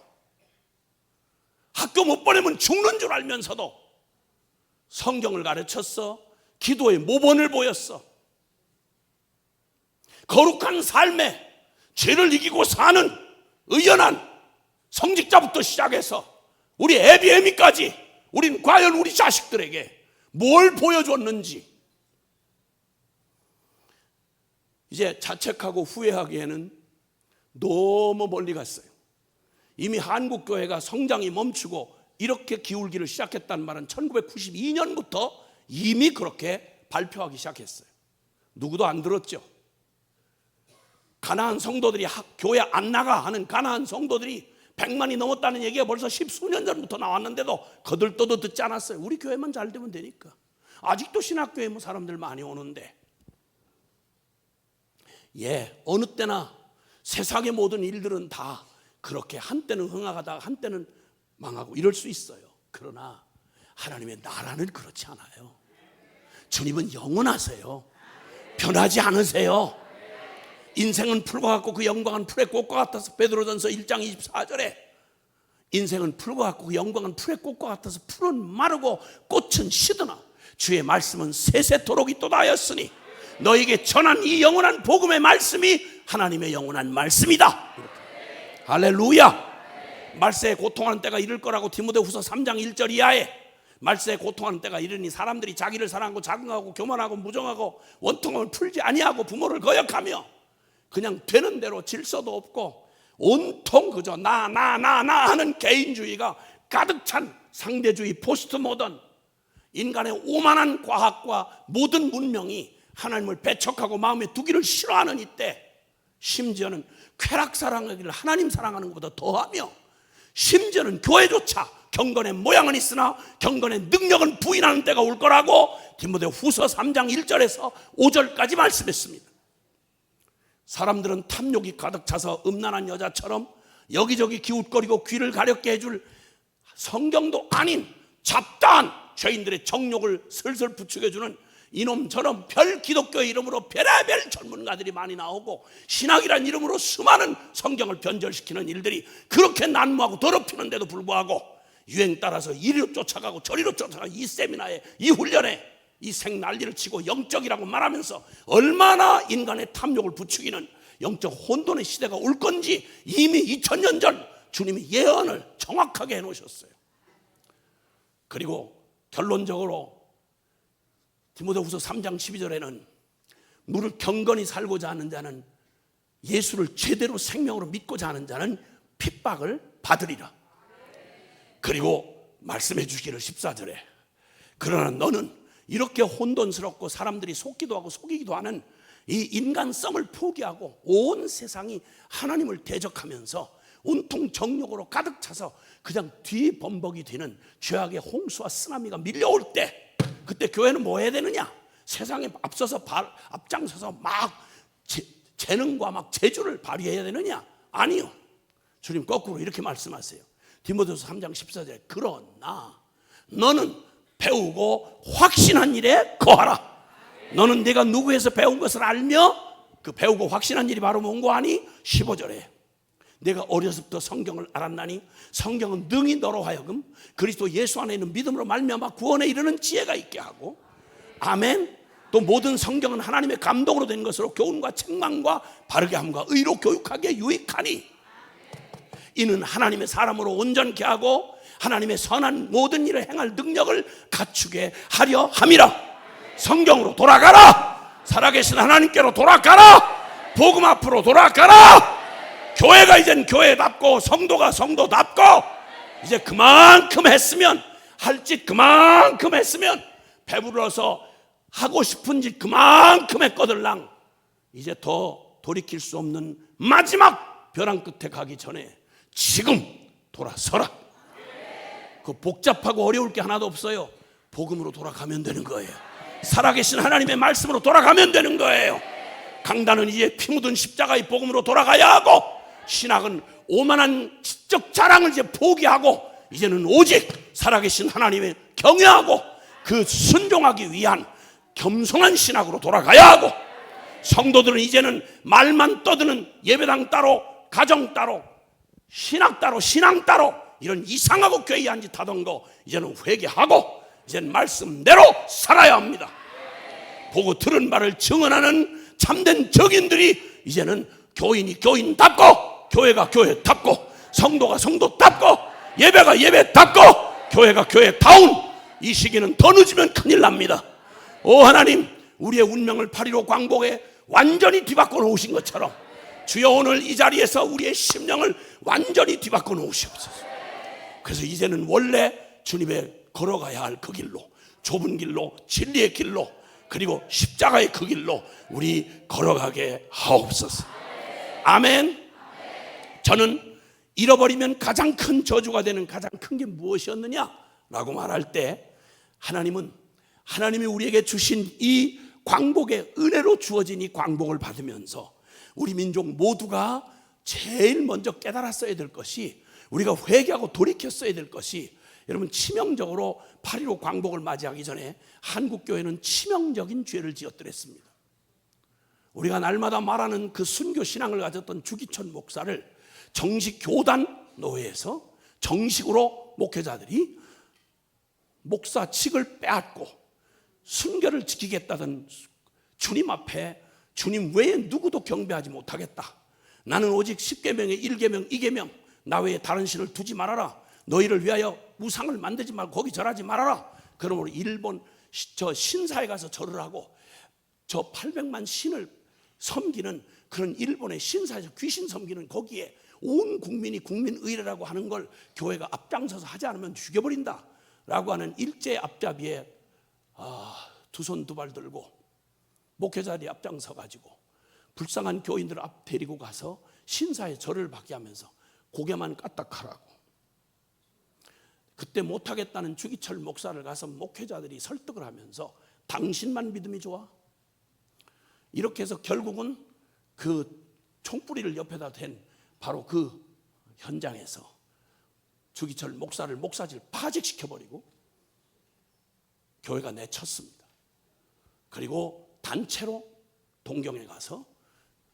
학교 못 보내면 죽는 줄 알면서도 성경을 가르쳤어. 기도의 모본을 보였어. 거룩한 삶에 죄를 이기고 사는 의연한 성직자부터 시작해서 우리 애비애미까지 우린 과연 우리 자식들에게 뭘 보여줬는지 이제 자책하고 후회하기에는 너무 멀리 갔어요. 이미 한국교회가 성장이 멈추고 이렇게 기울기를 시작했다는 말은 1992년부터 이미 그렇게 발표하기 시작했어요. 누구도 안 들었죠. 가나안 성도들이 교회 안 나가 하는 가나안 성도들이 100만이 넘었다는 얘기가 벌써 10수년 전부터 나왔는데도 거들떠도 듣지 않았어요. 우리 교회만 잘 되면 되니까. 아직도 신학교에 뭐 사람들 많이 오는데, 어느 때나 세상의 모든 일들은 다 그렇게 한때는 흥하다가 한때는 망하고 이럴 수 있어요. 그러나 하나님의 나라는 그렇지 않아요. 주님은 영원하세요. 변하지 않으세요. 인생은 풀과 같고 그 영광은 풀의 꽃과 같아서, 베드로전서 1장 24절에 인생은 풀과 같고 그 영광은 풀의 꽃과 같아서 풀은 마르고 꽃은 시드나 주의 말씀은 세세토록 있도다 하였으니 너에게 전한 이 영원한 복음의 말씀이 하나님의 영원한 말씀이다. 이렇게. 할렐루야. 말세에 고통하는 때가 이를 거라고 디모데후서 3장 1절 이하에, 말세에 고통하는 때가 이르니 사람들이 자기를 사랑하고 자긍하고 교만하고 무정하고 원통함을 풀지 아니하고 부모를 거역하며 그냥 되는 대로 질서도 없고 온통 그저 나 하는 개인주의가 가득 찬 상대주의 포스트 모던, 인간의 오만한 과학과 모든 문명이 하나님을 배척하고 마음에 두기를 싫어하는 이때, 심지어는 쾌락 사랑하기를 하나님 사랑하는 것보다 더하며, 심지어는 교회조차 경건의 모양은 있으나 경건의 능력은 부인하는 때가 올 거라고 디모데후서 3장 1절에서 5절까지 말씀했습니다. 사람들은 탐욕이 가득 차서 음란한 여자처럼 여기저기 기웃거리고 귀를 가렵게 해줄 성경도 아닌 잡다한 죄인들의 정욕을 슬슬 부추겨주는 이놈처럼 별 기독교의 이름으로 별의별 전문가들이 많이 나오고 신학이란 이름으로 수많은 성경을 변절시키는 일들이 그렇게 난무하고 더럽히는데도 불구하고 유행 따라서 이리로 쫓아가고 저리로 쫓아가고 이 세미나에 이 훈련에 이 생난리를 치고 영적이라고 말하면서 얼마나 인간의 탐욕을 부추기는 영적 혼돈의 시대가 올 건지 이미 2000년 전 주님이 예언을 정확하게 해놓으셨어요. 그리고 결론적으로 디모데후서 3장 12절에는 무릇 경건히 살고자 하는 자는, 예수를 제대로 생명으로 믿고자 하는 자는 핍박을 받으리라. 그리고 말씀해 주기를 14절에 그러나 너는 이렇게 혼돈스럽고 사람들이 속기도 하고 속이기도 하는 이 인간성을 포기하고 온 세상이 하나님을 대적하면서 온통 정욕으로 가득 차서 그냥 뒤범벅이 되는 죄악의 홍수와 쓰나미가 밀려올 때, 그때 교회는 뭐 해야 되느냐? 세상에 앞서서 앞장서서 막 재능과 막 재주를 발휘해야 되느냐? 아니요. 주님 거꾸로 이렇게 말씀하세요. 디모데후서 3장 14절에 그러나 너는 배우고 확신한 일에 거하라. 너는 내가 누구에서 배운 것을 알며 그 배우고 확신한 일이 바로 뭔고 하니 15절에 내가 어려서부터 성경을 알았나니 성경은 능히 너로 하여금 그리스도 예수 안에 있는 믿음으로 말미암아 구원에 이르는 지혜가 있게 하고, 아멘. 또 모든 성경은 하나님의 감동으로 된 것으로 교훈과 책망과 바르게 함과 의로 교육하기에 유익하니 이는 하나님의 사람으로 온전케 하고 하나님의 선한 모든 일을 행할 능력을 갖추게 하려 함이라. 성경으로 돌아가라. 살아계신 하나님께로 돌아가라. 복음 앞으로 돌아가라. 교회가 이젠 교회답고 성도가 성도답고 이제 그만큼 했으면, 할 짓 그만큼 했으면, 배불러서 하고 싶은 짓 그만큼 했거들랑 이제 더 돌이킬 수 없는 마지막 벼랑 끝에 가기 전에 지금 돌아서라. 그 복잡하고 어려울 게 하나도 없어요. 복음으로 돌아가면 되는 거예요. 살아계신 하나님의 말씀으로 돌아가면 되는 거예요. 강단은 이제 피 묻은 십자가의 복음으로 돌아가야 하고, 신학은 오만한 지적 자랑을 이제 포기하고 이제는 오직 살아계신 하나님의 경외하고 그 순종하기 위한 겸손한 신학으로 돌아가야 하고, 성도들은 이제는 말만 떠드는 예배당 따로 가정 따로 신학 따로 신앙 따로 이런 이상하고 괴이한 짓 하던 거 이제는 회개하고 이제는 말씀대로 살아야 합니다. 보고 들은 말을 증언하는 참된 정인들이 이제는 교인이 교인답고 교회가 교회답고 성도가 성도답고 예배가 예배답고 교회가 교회다운 이 시기는 더 늦으면 큰일 납니다. 오 하나님, 우리의 운명을 8.15 광복에 완전히 뒤바꿔 놓으신 것처럼 주여 오늘 이 자리에서 우리의 심령을 완전히 뒤바꿔 놓으시옵소서. 그래서 이제는 원래 주님의 걸어가야 할 그 길로, 좁은 길로, 진리의 길로, 그리고 십자가의 그 길로 우리 걸어가게 하옵소서. 아멘. 저는 잃어버리면 가장 큰 저주가 되는 가장 큰 게 무엇이었느냐라고 말할 때, 하나님이 우리에게 주신 이 광복의 은혜로 주어진 이 광복을 받으면서 우리 민족 모두가 제일 먼저 깨달았어야 될 것이, 우리가 회개하고 돌이켰어야 될 것이, 여러분, 치명적으로 8.15 광복을 맞이하기 전에 한국교회는 치명적인 죄를 지었더랬습니다. 우리가 날마다 말하는 그 순교 신앙을 가졌던 주기천 목사를 정식 교단 노회에서 정식으로 목회자들이 목사직을 빼앗고 순교를 지키겠다던 주님 앞에 주님 외에 누구도 경배하지 못하겠다. 나는 오직 10계명의 1계명, 2계명, 나 외에 다른 신을 두지 말아라. 너희를 위하여 우상을 만들지 말고 거기 절하지 말아라. 그러므로 일본 저 신사에 가서 절을 하고 저 800만 신을 섬기는 그런 일본의 신사에서 귀신 섬기는 거기에 온 국민이 국민의례라고 하는 걸 교회가 앞장서서 하지 않으면 죽여버린다 라고 하는 일제 앞잡이에 두 손 두 발 들고 목회자들이 앞장서 가지고 불쌍한 교인들을 앞 데리고 가서 신사에 절을 받게 하면서 고개만 까딱하라고. 그때 못하겠다는 주기철 목사를 가서 목회자들이 설득을 하면서 당신만 믿음이 좋아? 이렇게 해서 결국은 그 총뿌리를 옆에다 댄 바로 그 현장에서 주기철 목사를 목사질 파직시켜버리고 교회가 내쳤습니다. 그리고 단체로 동경에 가서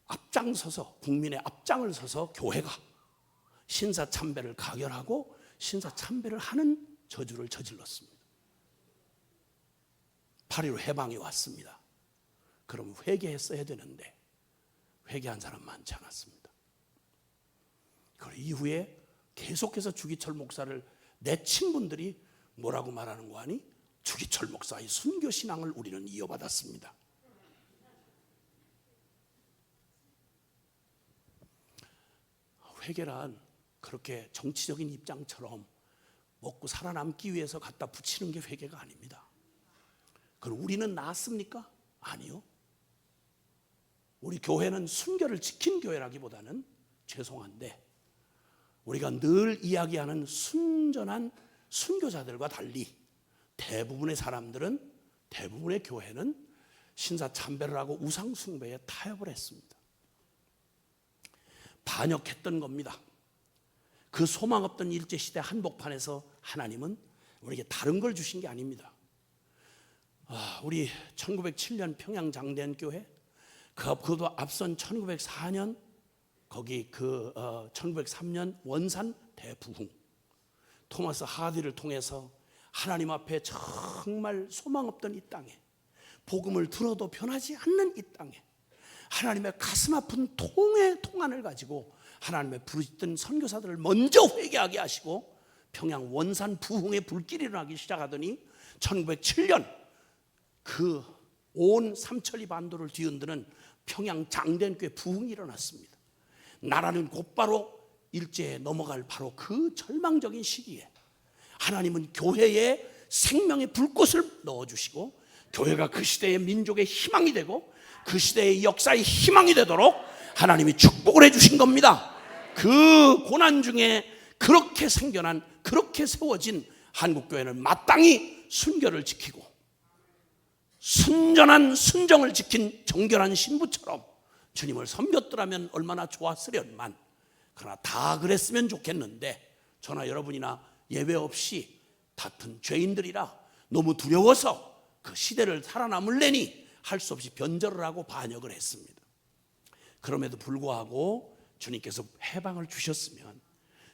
앞장서서 국민의 앞장을 서서 교회가 신사참배를 가결하고 신사참배를 하는 저주를 저질렀습니다. 8.15 해방이 왔습니다. 그럼 회개했어야 되는데 회개한 사람 많지 않았습니다. 그 이후에 계속해서 주기철 목사를 내친 분들이 뭐라고 말하는 거 아니? 주기철 목사의 순교신앙을 우리는 이어받았습니다. 회개란 그렇게 정치적인 입장처럼 먹고 살아남기 위해서 갖다 붙이는 게 회개가 아닙니다. 그럼 우리는 나았습니까? 아니요. 우리 교회는 순교를 지킨 교회라기보다는 죄송한데 우리가 늘 이야기하는 순전한 순교자들과 달리 대부분의 사람들은, 대부분의 교회는 신사참배를 하고 우상숭배에 타협을 했습니다. 반역했던 겁니다. 그 소망 없던 일제시대 한복판에서 하나님은 우리에게 다른 걸 주신 게 아닙니다. 우리 1907년 평양 장대한교회, 그것도 앞선 1904년 거기 1903년 원산 대부흥, 토마스 하디를 통해서 하나님 앞에 정말 소망 없던 이 땅에, 복음을 들어도 변하지 않는 이 땅에 하나님의 가슴 아픈 통안을 가지고 하나님의 부르짖던 선교사들을 먼저 회개하게 하시고 평양 원산 부흥의 불길이 일어나기 시작하더니 1907년 그 온 삼천리 반도를 뒤흔드는 평양 장대교회 부흥이 일어났습니다. 나라는 곧바로 일제에 넘어갈 바로 그 절망적인 시기에 하나님은 교회에 생명의 불꽃을 넣어주시고 교회가 그 시대의 민족의 희망이 되고 그 시대의 역사의 희망이 되도록 하나님이 축복을 해주신 겁니다. 그 고난 중에 그렇게 생겨난, 그렇게 세워진 한국교회는 마땅히 순교를 지키고 순전한 순정을 지킨 정결한 신부처럼 주님을 섬겼더라면 얼마나 좋았으련만. 그러나 다 그랬으면 좋겠는데 저나 여러분이나 예외 없이 같은 죄인들이라 너무 두려워서 그 시대를 살아남을래니 할 수 없이 변절을 하고 반역을 했습니다. 그럼에도 불구하고 주님께서 해방을 주셨으면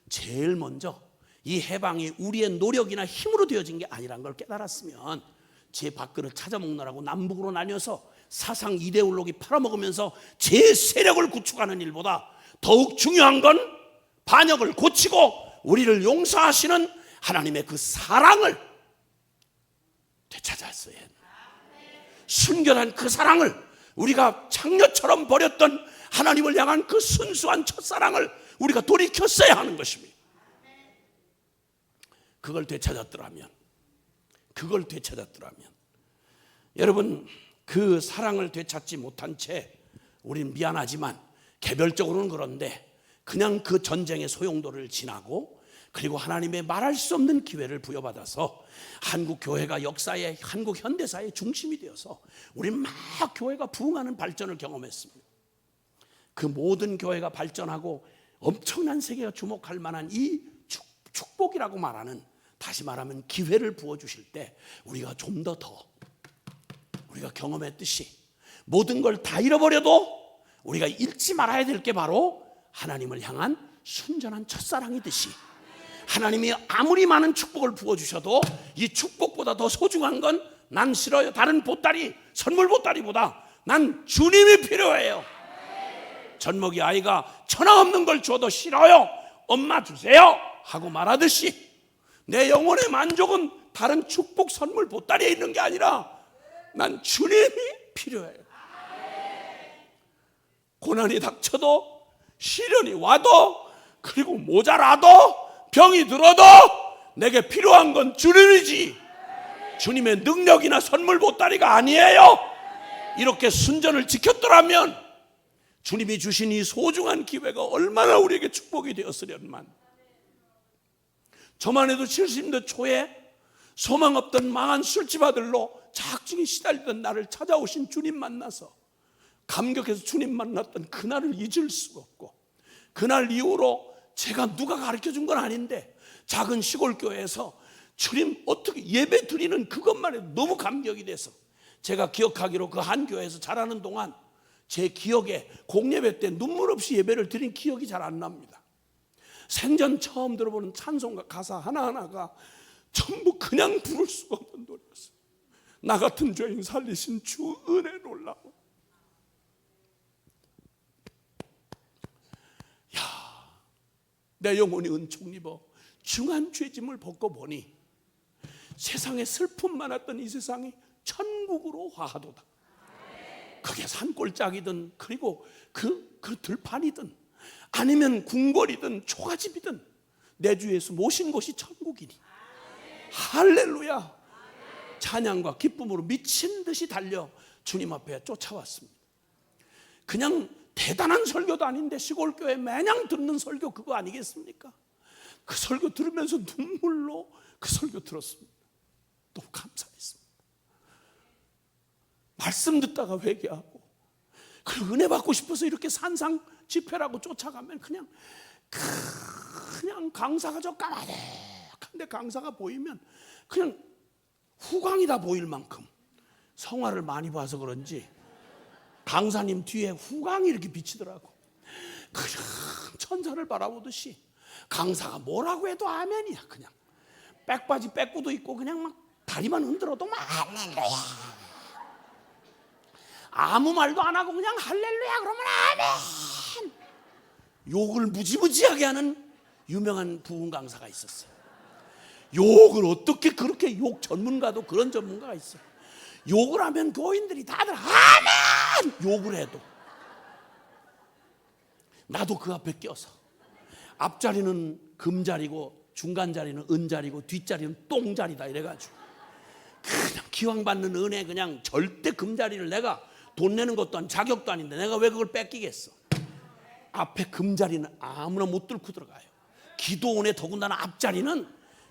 제일 먼저 이 해방이 우리의 노력이나 힘으로 되어진 게 아니란 걸 깨달았으면 제 밥그릇 찾아먹느라고 남북으로 나뉘어서 사상 이데올로기 팔아먹으면서 제 세력을 구축하는 일보다 더욱 중요한 건 반역을 고치고 우리를 용서하시는 하나님의 그 사랑을 되찾았어야 했다. 순결한 그 사랑을, 우리가 창녀처럼 버렸던 하나님을 향한 그 순수한 첫사랑을 우리가 돌이켰어야 하는 것입니다. 그걸 되찾았더라면 여러분, 그 사랑을 되찾지 못한 채 우리는 미안하지만 개별적으로는 그런데 그냥 그 전쟁의 소용돌이를 지나고 그리고 하나님의 말할 수 없는 기회를 부여받아서 한국 교회가 역사의, 한국 현대사의 중심이 되어서 우리는 막 교회가 부흥하는 발전을 경험했습니다. 그 모든 교회가 발전하고 엄청난 세계가 주목할 만한 이 축복이라고 말하는 다시 말하면 기회를 부어주실 때 우리가 좀 더 우리가 경험했듯이 모든 걸 다 잃어버려도 우리가 잃지 말아야 될 게 바로 하나님을 향한 순전한 첫사랑이듯이, 하나님이 아무리 많은 축복을 부어주셔도 이 축복보다 더 소중한 건 난 싫어요. 다른 보따리, 선물 보따리보다 난 주님이 필요해요. 젖먹이 아이가 천하 없는 걸 줘도 싫어요. 엄마 주세요 하고 말하듯이 내 영혼의 만족은 다른 축복 선물 보따리에 있는 게 아니라 난 주님이 필요해요. 고난이 닥쳐도, 시련이 와도, 그리고 모자라도, 병이 들어도 내게 필요한 건 주님이지 주님의 능력이나 선물 보따리가 아니에요. 이렇게 순전을 지켰더라면 주님이 주신 이 소중한 기회가 얼마나 우리에게 축복이 되었으련만. 저만 해도 70대 초에 소망 없던 망한 술집 아들로 자학증에 시달리던 나를 찾아오신 주님 만나서 감격해서 주님 만났던 그날을 잊을 수가 없고, 그날 이후로 제가 누가 가르쳐준 건 아닌데 작은 시골 교회에서 주님 어떻게 예배 드리는 그것만 해도 너무 감격이 돼서, 제가 기억하기로 그 한 교회에서 자라는 동안 제 기억에 공예배 때 눈물 없이 예배를 드린 기억이 잘 안 납니다. 생전 처음 들어보는 찬송가 가사 하나하나가 전부 그냥 부를 수가 없는 노래였어요. 나 같은 죄인 살리신 주 은혜 놀라워. 내 영혼이 은총 입어 중한 죄짐을 벗고 보니 세상에 슬픔 많았던 이 세상이 천국으로 화하도다. 그게 산골짜기든 그리고 그 들판이든 아니면 궁궐이든 초가집이든 내 주 예수 모신 곳이 천국이니 할렐루야. 찬양과 기쁨으로 미친 듯이 달려 주님 앞에 쫓아왔습니다. 그냥 대단한 설교도 아닌데 시골교회 매냥 듣는 설교 그거 아니겠습니까? 그 설교 들으면서 눈물로 그 설교 들었습니다. 너무 감사했습니다. 말씀 듣다가 회개하고, 그리고 은혜 받고 싶어서 이렇게 산상 집회라고 쫓아가면 그냥 강사가 저 까마득한데 강사가 보이면 그냥 후광이다 보일 만큼 성화를 많이 봐서 그런지 강사님 뒤에 후광이 이렇게 비치더라고. 그냥 천사를 바라보듯이 강사가 뭐라고 해도 아멘이야. 그냥 백바지 백구도 있고 그냥 막 다리만 흔들어도 막 할렐루야. 아무 말도 안 하고 그냥 할렐루야 그러면 아멘. 욕을 무지무지하게 하는 유명한 부흥 강사가 있었어요. 욕을 어떻게 그렇게 욕 전문가도 그런 전문가가 있어요. 욕을 하면 교인들이 다들 아멘 욕을 해도 나도 그 앞에 껴서 앞자리는 금자리고 중간자리는 은자리고 뒷자리는 똥자리다 이래가지고 그냥 기왕받는 은혜 그냥 절대 금자리를 내가 돈 내는 것도 아닌 자격도 아닌데 내가 왜 그걸 뺏기겠어. 앞에 금자리는 아무나 못 뚫고 들어가요. 기도원의 더군다나 앞자리는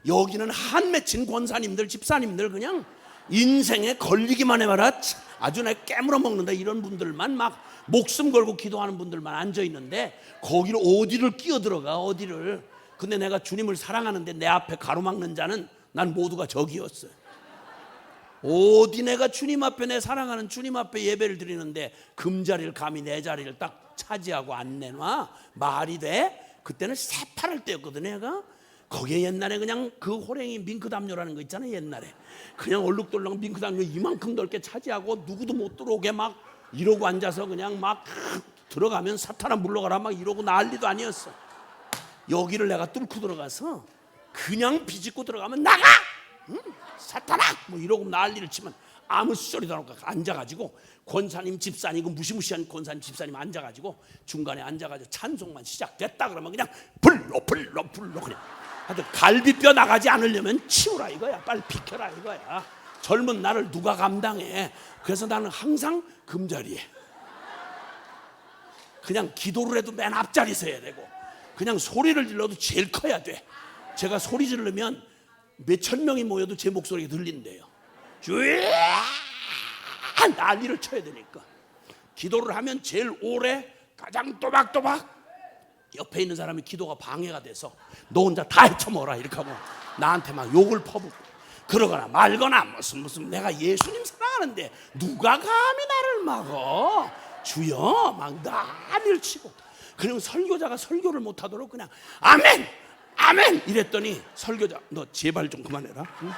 여기는 한 맺힌 권사님들 집사님들 그냥 인생에 걸리기만 해봐라 아주 내 깨물어 먹는다 이런 분들만 막 목숨 걸고 기도하는 분들만 앉아있는데 거기를 어디를 끼어들어가 어디를. 근데 내가 주님을 사랑하는데 내 앞에 가로막는 자는 난 모두가 적이었어요. 어디 내가 주님 앞에 내 사랑하는 주님 앞에 예배를 드리는데 금자리를 감히 내 자리를 딱 차지하고 안 내놔? 말이 돼? 그때는 새파랄 때였거든. 내가 거기에 옛날에 그냥 그 호랭이 밍크담요라는 거 있잖아요. 옛날에 그냥 얼룩덜룩 밍크담요 이만큼 넓게 차지하고 누구도 못 들어오게 막 이러고 앉아서 그냥 막 들어가면 사탄아 물러가라 막 이러고 난리도 아니었어. 여기를 내가 뚫고 들어가서 그냥 비집고 들어가면 나가! 응? 사탄아! 뭐 이러고 난리를 치면 아무 소리도 안 하고 앉아가지고 권사님 집사님 그 무시무시한 권사님 집사님 앉아가지고 중간에 앉아가지고 찬송만 시작됐다 그러면 그냥 불러 그냥 하여튼 갈비뼈 나가지 않으려면 치우라 이거야. 빨리 비켜라 이거야. 젊은 나를 누가 감당해. 그래서 나는 항상 금자리에 그냥 기도를 해도 맨 앞자리 서야 되고 그냥 소리를 질러도 제일 커야 돼. 제가 소리 지르면 몇천 명이 모여도 제 목소리가 들린대요. 주야 난리를 쳐야 되니까 기도를 하면 제일 오래 가장 또박또박 옆에 있는 사람이 기도가 방해가 돼서 너 혼자 다 헤쳐먹어라 이렇게 하고 나한테 막 욕을 퍼붓고 그러거나 말거나 무슨 내가 예수님 사랑하는데 누가 감히 나를 막어, 주여 막 난리를 치고. 그리고 설교자가 설교를 못하도록 그냥 아멘 아멘 이랬더니 설교자, 너 제발 좀 그만해라, 응?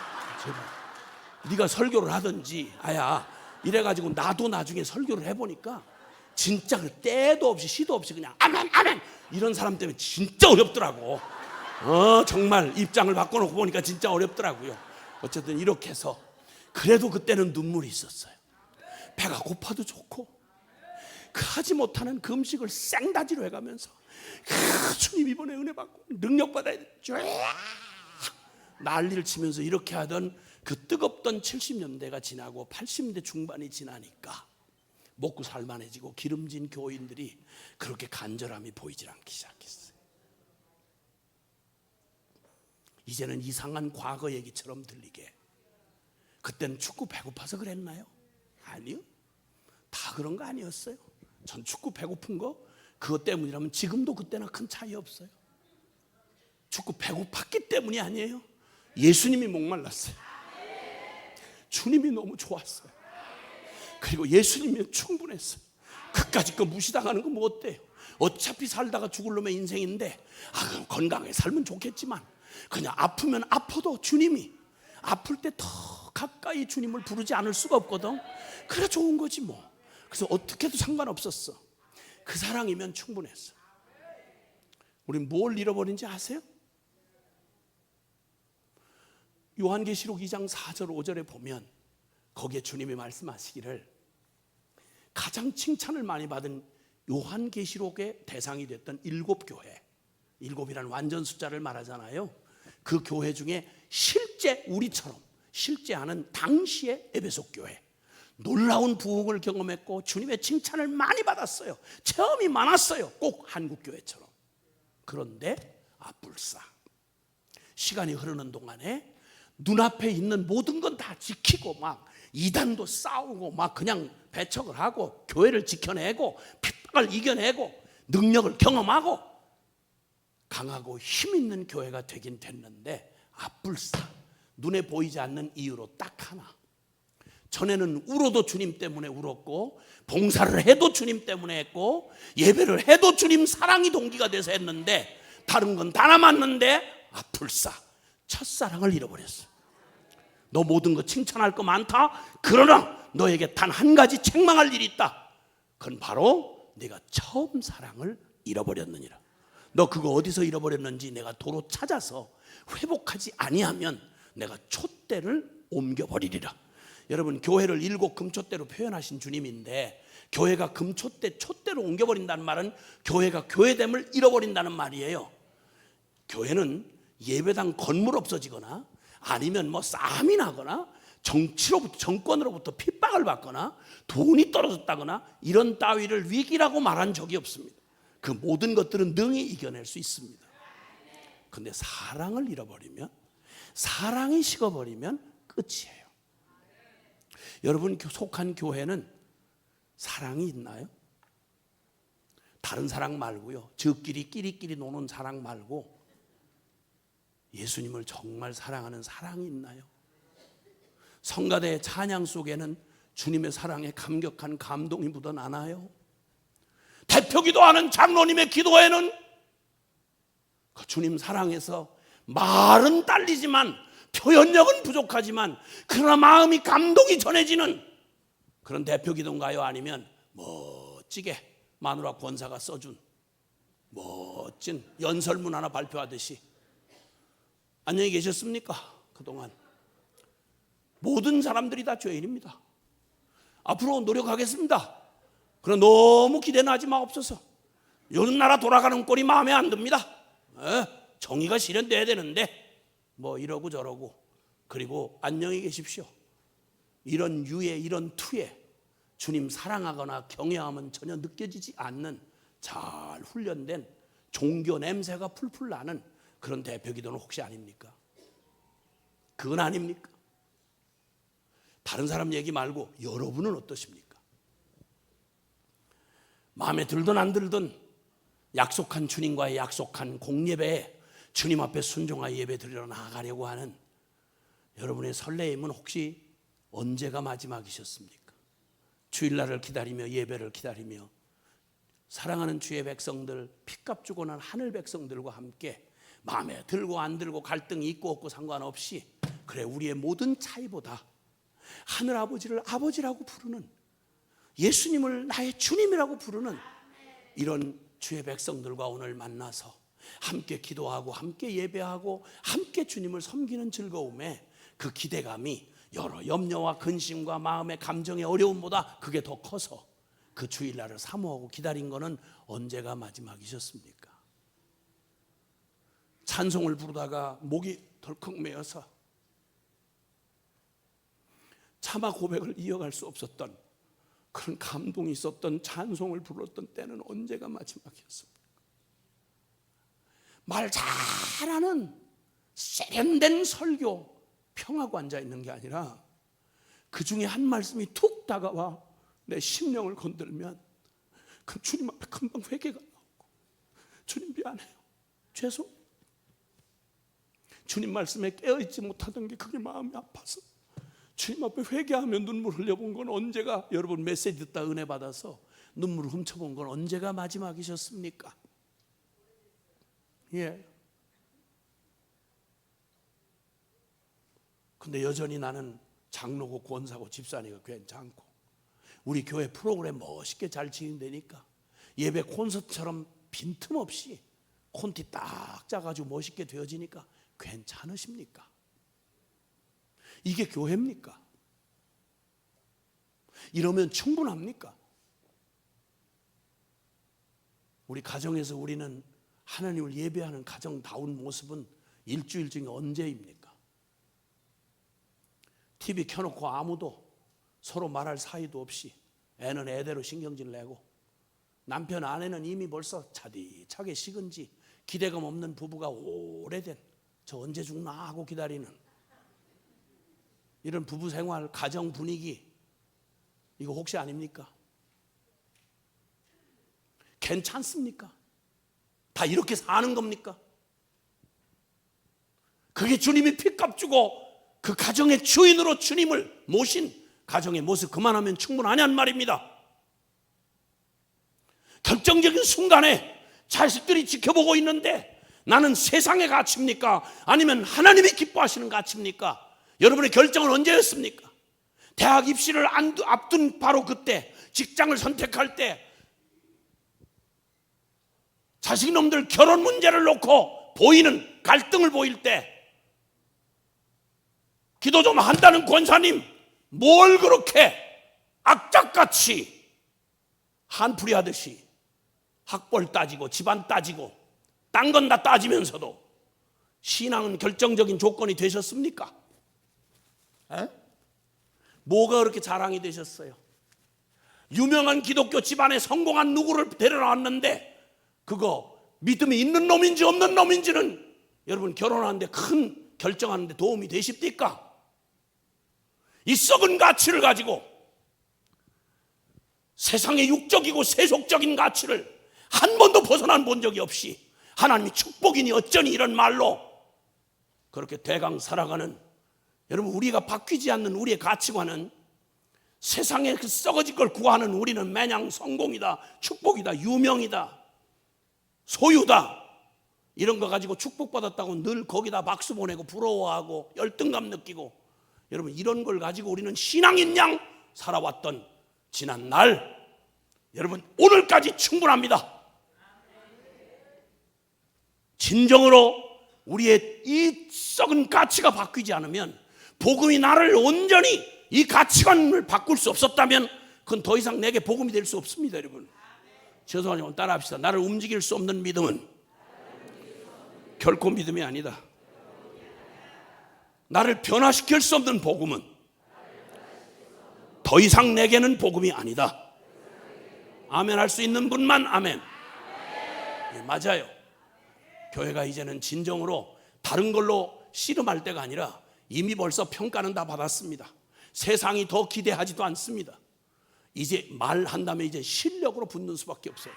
제발 네가 설교를 하든지 아야 이래가지고 나도 나중에 설교를 해보니까 진짜 그 때도 없이 시도 없이 그냥 아멘 아멘 이런 사람 때문에 진짜 어렵더라고. 정말 입장을 바꿔놓고 보니까 진짜 어렵더라고요. 어쨌든 이렇게 해서 그래도 그때는 눈물이 있었어요. 배가 고파도 좋고 그 하지 못하는 그 음식을 생다지로 해가면서 주님 이번에 은혜 받고 능력 받아야 돼 난리를 치면서 이렇게 하던 그 뜨겁던 70년대가 지나고 80년대 중반이 지나니까 먹고 살만해지고 기름진 교인들이 그렇게 간절함이 보이질 않기 시작했어요. 이제는 이상한 과거 얘기처럼 들리게, 그때는 축구 배고파서 그랬나요? 아니요, 다 그런 거 아니었어요. 전 축구 배고픈 거 그것 때문이라면 지금도 그때나 큰 차이 없어요. 축구 배고팠기 때문이 아니에요. 예수님이 목말랐어요. 주님이 너무 좋았어요. 그리고 예수님이 충분했어요. 그까짓 거 무시당하는 거 뭐 어때요? 어차피 살다가 죽을 놈의 인생인데 그럼 건강하게 살면 좋겠지만 그냥 아프면 아파도 주님이 아플 때 더 가까이 주님을 부르지 않을 수가 없거든. 그래 좋은 거지 뭐. 그래서 어떻게 해도 상관없었어. 그 사랑이면 충분했어. 우린 뭘 잃어버린지 아세요? 요한계시록 2장 4절 5절에 보면 거기에 주님이 말씀하시기를 가장 칭찬을 많이 받은 요한계시록의 대상이 됐던 7교회, 7이라는 완전 숫자를 말하잖아요. 그 교회 중에 실제 우리처럼 실제하는 당시의 에베소 교회, 놀라운 부흥을 경험했고 주님의 칭찬을 많이 받았어요. 체험이 많았어요. 꼭 한국교회처럼. 그런데 아뿔싸 시간이 흐르는 동안에 눈앞에 있는 모든 건 다 지키고 막 이단도 싸우고 막 그냥 배척을 하고 교회를 지켜내고 핍박을 이겨내고 능력을 경험하고 강하고 힘 있는 교회가 되긴 됐는데 아뿔싸 눈에 보이지 않는 이유로 딱 하나. 전에는 울어도 주님 때문에 울었고 봉사를 해도 주님 때문에 했고 예배를 해도 주님 사랑이 동기가 돼서 했는데 다른 건 다 남았는데 아뿔싸 첫사랑을 잃어버렸어. 너 모든 거 칭찬할 거 많다. 그러나 너에게 단 한 가지 책망할 일이 있다. 그건 바로 네가 처음 사랑을 잃어버렸느니라. 너 그거 어디서 잃어버렸는지 내가 도로 찾아서 회복하지 아니하면 내가 촛대를 옮겨버리리라. 여러분 교회를 7 금촛대로 표현하신 주님인데 교회가 금촛대 촛대로 옮겨버린다는 말은 교회가 교회됨을 잃어버린다는 말이에요. 교회는 예배당 건물 없어지거나 아니면 뭐 싸움이 나거나 정권으로부터 핍박을 받거나 돈이 떨어졌다거나 이런 따위를 위기라고 말한 적이 없습니다. 그 모든 것들은 능히 이겨낼 수 있습니다. 그런데 사랑을 잃어버리면, 사랑이 식어버리면 끝이에요. 여러분 속한 교회는 사랑이 있나요? 다른 사랑 말고요, 저끼리 끼리끼리 노는 사랑 말고 예수님을 정말 사랑하는 사랑이 있나요? 성가대의 찬양 속에는 주님의 사랑에 감격한 감동이 묻어나나요? 대표 기도하는 장로님의 기도에는 그 주님 사랑에서 말은 딸리지만 표현력은 부족하지만 그러나 마음이 감동이 전해지는 그런 대표 기도인가요? 아니면 멋지게 마누라 권사가 써준 멋진 연설문 하나 발표하듯이 안녕히 계셨습니까? 그동안 모든 사람들이 다 죄인입니다. 앞으로 노력하겠습니다. 그럼 너무 기대는 하지 마옵소서. 요즘 나라 돌아가는 꼴이 마음에 안 듭니다. 정의가 실현돼야 되는데 뭐 이러고 저러고. 그리고 안녕히 계십시오. 이런 유에 이런 투에 주님 사랑하거나 경외함은 전혀 느껴지지 않는 잘 훈련된 종교 냄새가 풀풀 나는 그런 대표 기도는 혹시 아닙니까? 그건 아닙니까? 다른 사람 얘기 말고 여러분은 어떠십니까? 마음에 들든 안 들든 약속한 주님과의 약속한 공예배에 주님 앞에 순종하여 예배 드리러 나아가려고 하는 여러분의 설레임은 혹시 언제가 마지막이셨습니까? 주일날을 기다리며 예배를 기다리며 사랑하는 주의 백성들, 피값 주고 난 하늘 백성들과 함께 마음에 들고 안 들고 갈등이 있고 없고 상관없이 그래 우리의 모든 차이보다 하늘아버지를 아버지라고 부르는, 예수님을 나의 주님이라고 부르는 이런 주의 백성들과 오늘 만나서 함께 기도하고 함께 예배하고 함께 주님을 섬기는 즐거움에 그 기대감이 여러 염려와 근심과 마음의 감정의 어려움보다 그게 더 커서 그 주일날을 사모하고 기다린 거는 언제가 마지막이셨습니까? 찬송을 부르다가 목이 덜컥 메어서 차마 고백을 이어갈 수 없었던 그런 감동이 있었던 찬송을 불렀던 때는 언제가 마지막이었습니까? 말 잘하는 세련된 설교 평하고 앉아있는 게 아니라 그 중에 한 말씀이 툭 다가와 내 심령을 건들면 그 주님 앞에 금방 회개가 나오고, 주님 미안해요, 죄송해요, 주님 말씀에 깨어있지 못하던 게 그게 마음이 아파서 주님 앞에 회개하며 눈물 흘려본 건 언제가, 여러분 메시지 듣다 은혜 받아서 눈물을 훔쳐본 건 언제가 마지막이셨습니까? 예. 근데 여전히 나는 장로고 권사고 집사니까 괜찮고 우리 교회 프로그램 멋있게 잘 진행되니까 예배 콘서트처럼 빈틈없이 콘티 딱 짜가지고 멋있게 되어지니까 괜찮으십니까? 이게 교회입니까? 이러면 충분합니까? 우리 가정에서 우리는 하나님을 예배하는 가정다운 모습은 일주일 중에 언제입니까? TV 켜놓고 아무도 서로 말할 사이도 없이 애는 애대로 신경질 내고 남편 아내는 이미 벌써 차디차게 식은 지 기대감 없는 부부가 오래된, 저 언제 죽나 하고 기다리는 이런 부부 생활, 가정 분위기, 이거 혹시 아닙니까? 괜찮습니까? 다 이렇게 사는 겁니까? 그게 주님이 핏값 주고 그 가정의 주인으로 주님을 모신 가정의 모습 그만하면 충분하냔 말입니다. 결정적인 순간에 자식들이 지켜보고 있는데 나는 세상의 가치입니까? 아니면 하나님이 기뻐하시는 가치입니까? 여러분의 결정은 언제였습니까? 대학 입시를 앞둔 바로 그때, 직장을 선택할 때, 자식놈들 결혼 문제를 놓고 보이는 갈등을 보일 때, 기도 좀 한다는 권사님 뭘 그렇게 악착같이 한풀이 하듯이 학벌 따지고 집안 따지고 딴 건 다 따지면서도 신앙은 결정적인 조건이 되셨습니까? 에? 뭐가 그렇게 자랑이 되셨어요? 유명한 기독교 집안에 성공한 누구를 데려왔는데 그거 믿음이 있는 놈인지 없는 놈인지는 여러분 결혼하는데 큰 결정하는데 도움이 되십니까? 이 썩은 가치를 가지고 세상의 육적이고 세속적인 가치를 한 번도 벗어난 본 적이 없이 하나님이 축복이니 어쩌니 이런 말로 그렇게 대강 살아가는, 여러분 우리가 바뀌지 않는 우리의 가치관은 세상에 그 썩어질 걸 구하는 우리는 마냥 성공이다, 축복이다, 유명이다, 소유다 이런 거 가지고 축복받았다고 늘 거기다 박수 보내고 부러워하고 열등감 느끼고, 여러분 이런 걸 가지고 우리는 신앙인 양 살아왔던 지난 날, 여러분 오늘까지 충분합니다. 진정으로 우리의 이 썩은 가치가 바뀌지 않으면, 복음이 나를 온전히 이 가치관을 바꿀 수 없었다면 그건 더 이상 내게 복음이 될 수 없습니다. 여러분 죄송하지만 따라합시다. 나를 움직일 수 없는 믿음은 결코 믿음이 아니다. 나를 변화시킬 수 없는 복음은 더 이상 내게는 복음이 아니다. 아멘 할 수 있는 분만 아멘. 예, 맞아요. 교회가 이제는 진정으로 다른 걸로 씨름할 때가 아니라 이미 벌써 평가는 다 받았습니다. 세상이 더 기대하지도 않습니다. 이제 말한다면 이제 실력으로 붙는 수밖에 없어요.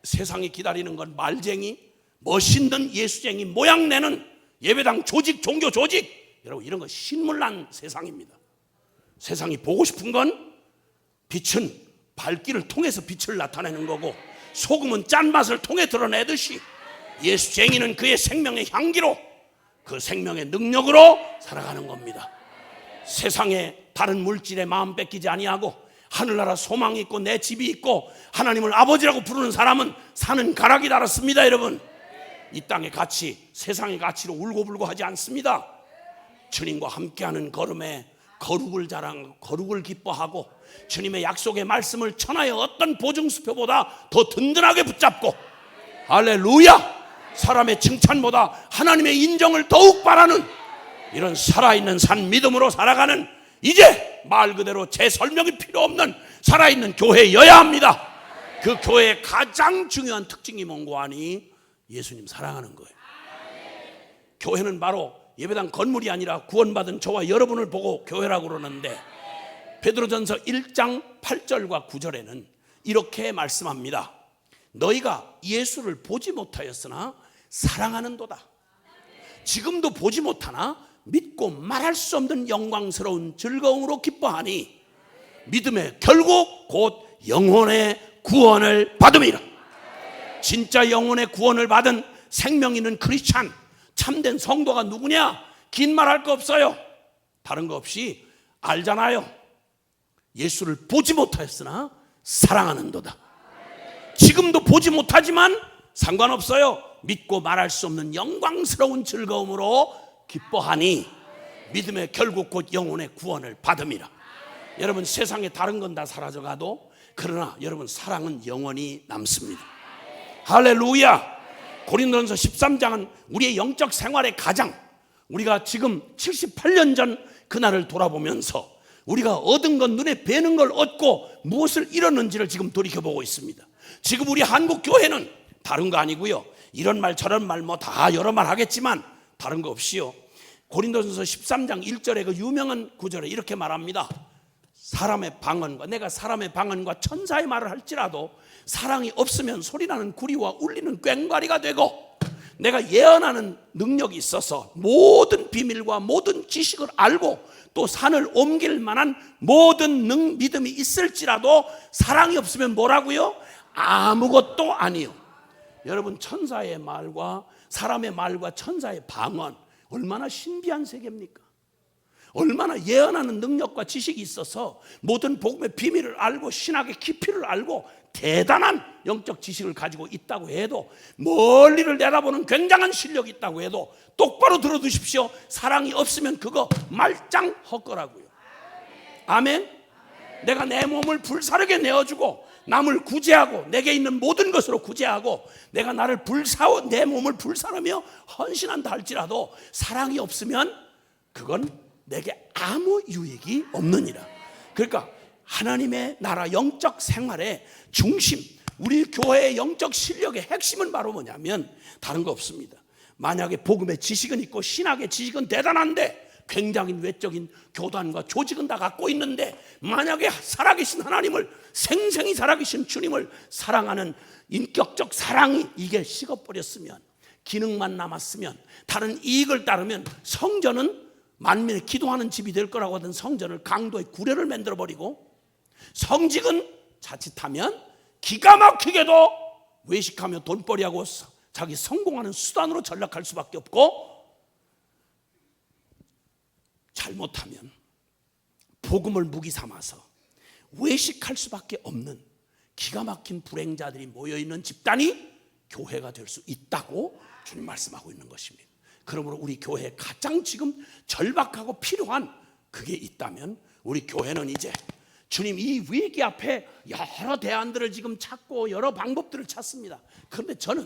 세상이 기다리는 건 말쟁이, 멋있는 예수쟁이 모양내는 예배당 조직, 종교 조직, 여러분 이런 거 신물난 세상입니다. 세상이 보고 싶은 건 빛은 밝기를 통해서 빛을 나타내는 거고, 소금은 짠맛을 통해 드러내듯이 예수쟁이는 그의 생명의 향기로, 그 생명의 능력으로 살아가는 겁니다. 세상에 다른 물질에 마음 뺏기지 아니하고 하늘나라 소망이 있고 내 집이 있고 하나님을 아버지라고 부르는 사람은 사는 가락이 달았습니다. 여러분, 이 땅의 가치, 세상의 가치로 울고불고 하지 않습니다. 주님과 함께하는 걸음에 거룩을 자랑하고 거룩을 기뻐하고 주님의 약속의 말씀을 천하의 어떤 보증수표보다 더 든든하게 붙잡고, 할렐루야, 사람의 칭찬보다 하나님의 인정을 더욱 바라는 이런 살아있는 산 믿음으로 살아가는, 이제 말 그대로 제 설명이 필요 없는 살아있는 교회여야 합니다. 그 교회의 가장 중요한 특징이 뭔고 하니 예수님 사랑하는 거예요. 교회는 바로 예배당 건물이 아니라 구원받은 저와 여러분을 보고 교회라고 그러는데, 베드로전서 1장 8절과 9절에는 이렇게 말씀합니다. 너희가 예수를 보지 못하였으나 사랑하는도다. 지금도 보지 못하나 믿고 말할 수 없는 영광스러운 즐거움으로 기뻐하니 믿음의 결국 곧 영혼의 구원을 받음이라. 진짜 영혼의 구원을 받은 생명 있는 크리스찬, 참된 성도가 누구냐? 긴 말할 거 없어요. 다른 거 없이 알잖아요. 예수를 보지 못하였으나 사랑하는도다. 지금도 보지 못하지만 상관없어요. 믿고 말할 수 없는 영광스러운 즐거움으로 기뻐하니 믿음의 결국 곧 영혼의 구원을 받음이라. 여러분, 세상에 다른 건 다 사라져가도 그러나 여러분 사랑은 영원히 남습니다. 할렐루야. 고린도전서 13장은 우리의 영적 생활의 가장, 우리가 지금 78년 전 그날을 돌아보면서 우리가 얻은 건, 눈에 뵈는 걸 얻고 무엇을 잃었는지를 지금 돌이켜보고 있습니다. 지금 우리 한국 교회는 다른 거 아니고요, 이런 말 저런 말 뭐 다 여러 말 하겠지만 다른 거 없이요, 고린도전서 13장 1절에 그 유명한 구절에 이렇게 말합니다. 사람의 방언과, 내가 사람의 방언과 천사의 말을 할지라도 사랑이 없으면 소리나는 구리와 울리는 꽹과리가 되고, 내가 예언하는 능력이 있어서 모든 비밀과 모든 지식을 알고 또 산을 옮길 만한 모든 믿음이 있을지라도 사랑이 없으면 뭐라고요? 아무것도 아니요. 여러분, 천사의 말과 사람의 말과 천사의 방언, 얼마나 신비한 세계입니까? 얼마나 예언하는 능력과 지식이 있어서 모든 복음의 비밀을 알고 신학의 깊이를 알고 대단한 영적 지식을 가지고 있다고 해도, 멀리를 내다보는 굉장한 실력이 있다고 해도 똑바로 들어두십시오. 사랑이 없으면 그거 말짱 헛거라고요. 아멘. 내가 내 몸을 불사르게 내어주고 남을 구제하고 내게 있는 모든 것으로 구제하고 내가 나를 내 몸을 불사르며 헌신한다 할지라도 사랑이 없으면 그건 내게 아무 유익이 없느니라. 그러니까 하나님의 나라 영적 생활의 중심, 우리 교회의 영적 실력의 핵심은 바로 뭐냐면 다른 거 없습니다. 만약에 복음의 지식은 있고 신학의 지식은 대단한데 굉장히 외적인 교단과 조직은 다 갖고 있는데, 만약에 살아계신 하나님을, 생생히 살아계신 주님을 사랑하는 인격적 사랑이 이게 식어버렸으면, 기능만 남았으면, 다른 이익을 따르면 성전은 만민의 기도하는 집이 될 거라고 하던 성전을 강도의 구례를 만들어버리고, 성직은 자칫하면 기가 막히게도 외식하며 돈벌이하고 자기 성공하는 수단으로 전락할 수밖에 없고, 잘못하면 복음을 무기 삼아서 외식할 수밖에 없는 기가 막힌 불행자들이 모여있는 집단이 교회가 될 수 있다고 주님 말씀하고 있는 것입니다. 그러므로 우리 교회에 가장 지금 절박하고 필요한 그게 있다면 우리 교회는 이제 주님 이 위기 앞에 여러 대안들을 지금 찾고 여러 방법들을 찾습니다. 그런데 저는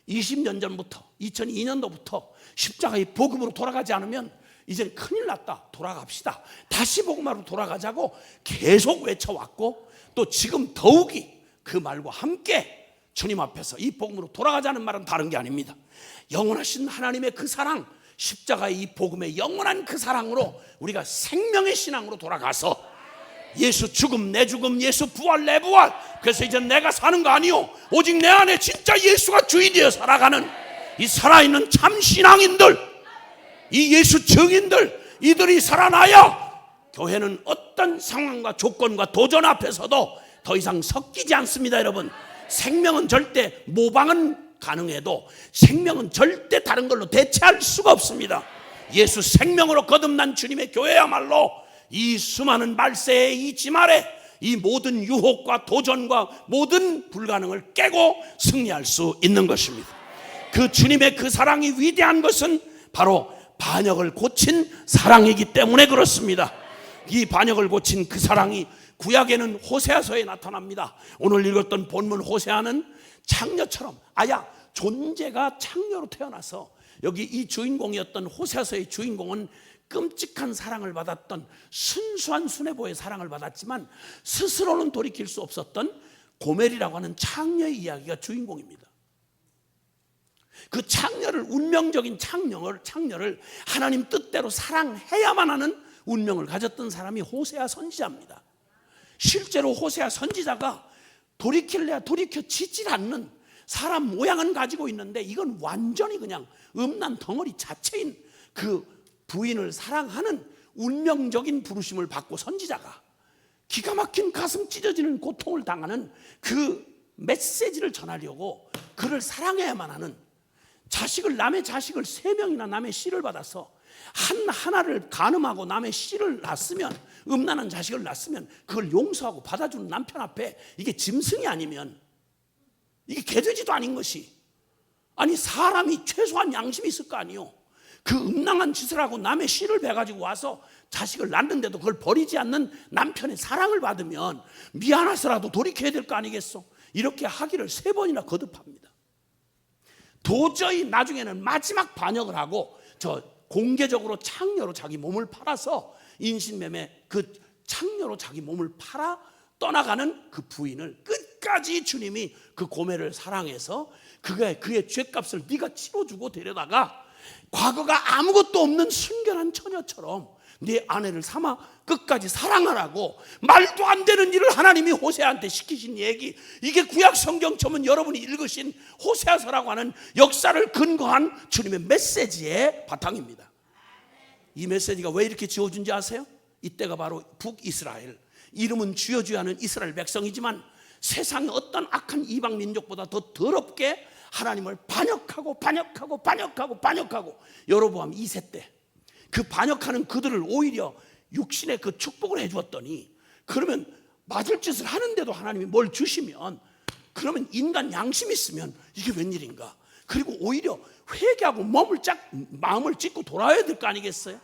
20년 전부터 2002년도부터 십자가의 복음으로 돌아가지 않으면 이제 큰일 났다, 돌아갑시다, 다시 복음으로 돌아가자고 계속 외쳐왔고, 또 지금 더욱이 그 말과 함께 주님 앞에서 이 복음으로 돌아가자는 말은 다른 게 아닙니다. 영원하신 하나님의 그 사랑, 십자가의 이 복음의 영원한 그 사랑으로 우리가 생명의 신앙으로 돌아가서 예수 죽음 내 죽음, 예수 부활 내 부활, 그래서 이제 내가 사는 거 아니요, 오직 내 안에 진짜 예수가 주인이여 살아가는 이 살아있는 참 신앙인들, 이 예수 증인들, 이들이 살아나야 교회는 어떤 상황과 조건과 도전 앞에서도 더 이상 섞이지 않습니다. 여러분, 생명은 절대, 모방은 가능해도 생명은 절대 다른 걸로 대체할 수가 없습니다. 예수 생명으로 거듭난 주님의 교회야말로 이 수많은 말세의 이 지말에 이 모든 유혹과 도전과 모든 불가능을 깨고 승리할 수 있는 것입니다. 그 주님의 그 사랑이 위대한 것은 바로 반역을 고친 사랑이기 때문에 그렇습니다. 이 반역을 고친 그 사랑이 구약에는 호세아서에 나타납니다. 오늘 읽었던 본문 호세아는 창녀처럼, 아야 존재가 창녀로 태어나서, 여기 이 주인공이었던 호세아서의 주인공은 끔찍한 사랑을 받았던 순수한 수뇌보의 사랑을 받았지만 스스로는 돌이킬 수 없었던 고멜이라고 하는 창녀의 이야기가 주인공입니다. 그 창녀를, 운명적인 창녀를 하나님 뜻대로 사랑해야만 하는 운명을 가졌던 사람이 호세아 선지자입니다. 실제로 호세아 선지자가 돌이킬래야 돌이켜지질 않는 사람 모양은 가지고 있는데 이건 완전히 그냥 음란 덩어리 자체인 그 부인을 사랑하는 운명적인 부르심을 받고 선지자가 기가 막힌 가슴 찢어지는 고통을 당하는 그 메시지를 전하려고 그를 사랑해야만 하는, 남의 자식을 3명이나 남의 씨를 받아서 하나를 간음하고 남의 씨를 낳았으면, 음란한 자식을 낳았으면 그걸 용서하고 받아주는 남편 앞에 이게 짐승이 아니면, 이게 개돼지도 아닌 것이, 아니 사람이 최소한 양심이 있을 거 아니요. 그 음란한 짓을 하고 남의 씨를 베가지고 와서 자식을 낳는데도 그걸 버리지 않는 남편의 사랑을 받으면 미안해서라도 돌이켜야 될 거 아니겠어. 이렇게 하기를 3번이나 거듭합니다. 도저히 나중에는 마지막 반역을 하고 공개적으로 창녀로 자기 몸을 팔아서 인신매매, 그 창녀로 자기 몸을 팔아 떠나가는 그 부인을 끝까지 주님이 그 고멜을 사랑해서 그의 죄값을 네가 치러주고 데려다가 과거가 아무것도 없는 순결한 처녀처럼 네 아내를 삼아 끝까지 사랑하라고 말도 안 되는 일을 하나님이 호세아한테 시키신 얘기, 이게 구약 성경처럼 여러분이 읽으신 호세아서라고 하는 역사를 근거한 주님의 메시지의 바탕입니다. 이 메시지가 왜 이렇게 지어준지 아세요? 이때가 바로 북이스라엘, 이름은 주여 주여 하는 이스라엘 백성이지만 세상의 어떤 악한 이방 민족보다 더 더럽게 하나님을 반역하고 여로보암 2세 때 그 반역하는 그들을 오히려 육신의 그 축복을 해주었더니, 그러면 맞을 짓을 하는데도 하나님이 뭘 주시면, 그러면 인간 양심이 있으면 이게 웬일인가. 그리고 오히려 회개하고 마음을 찢고 돌아와야 될 거 아니겠어요?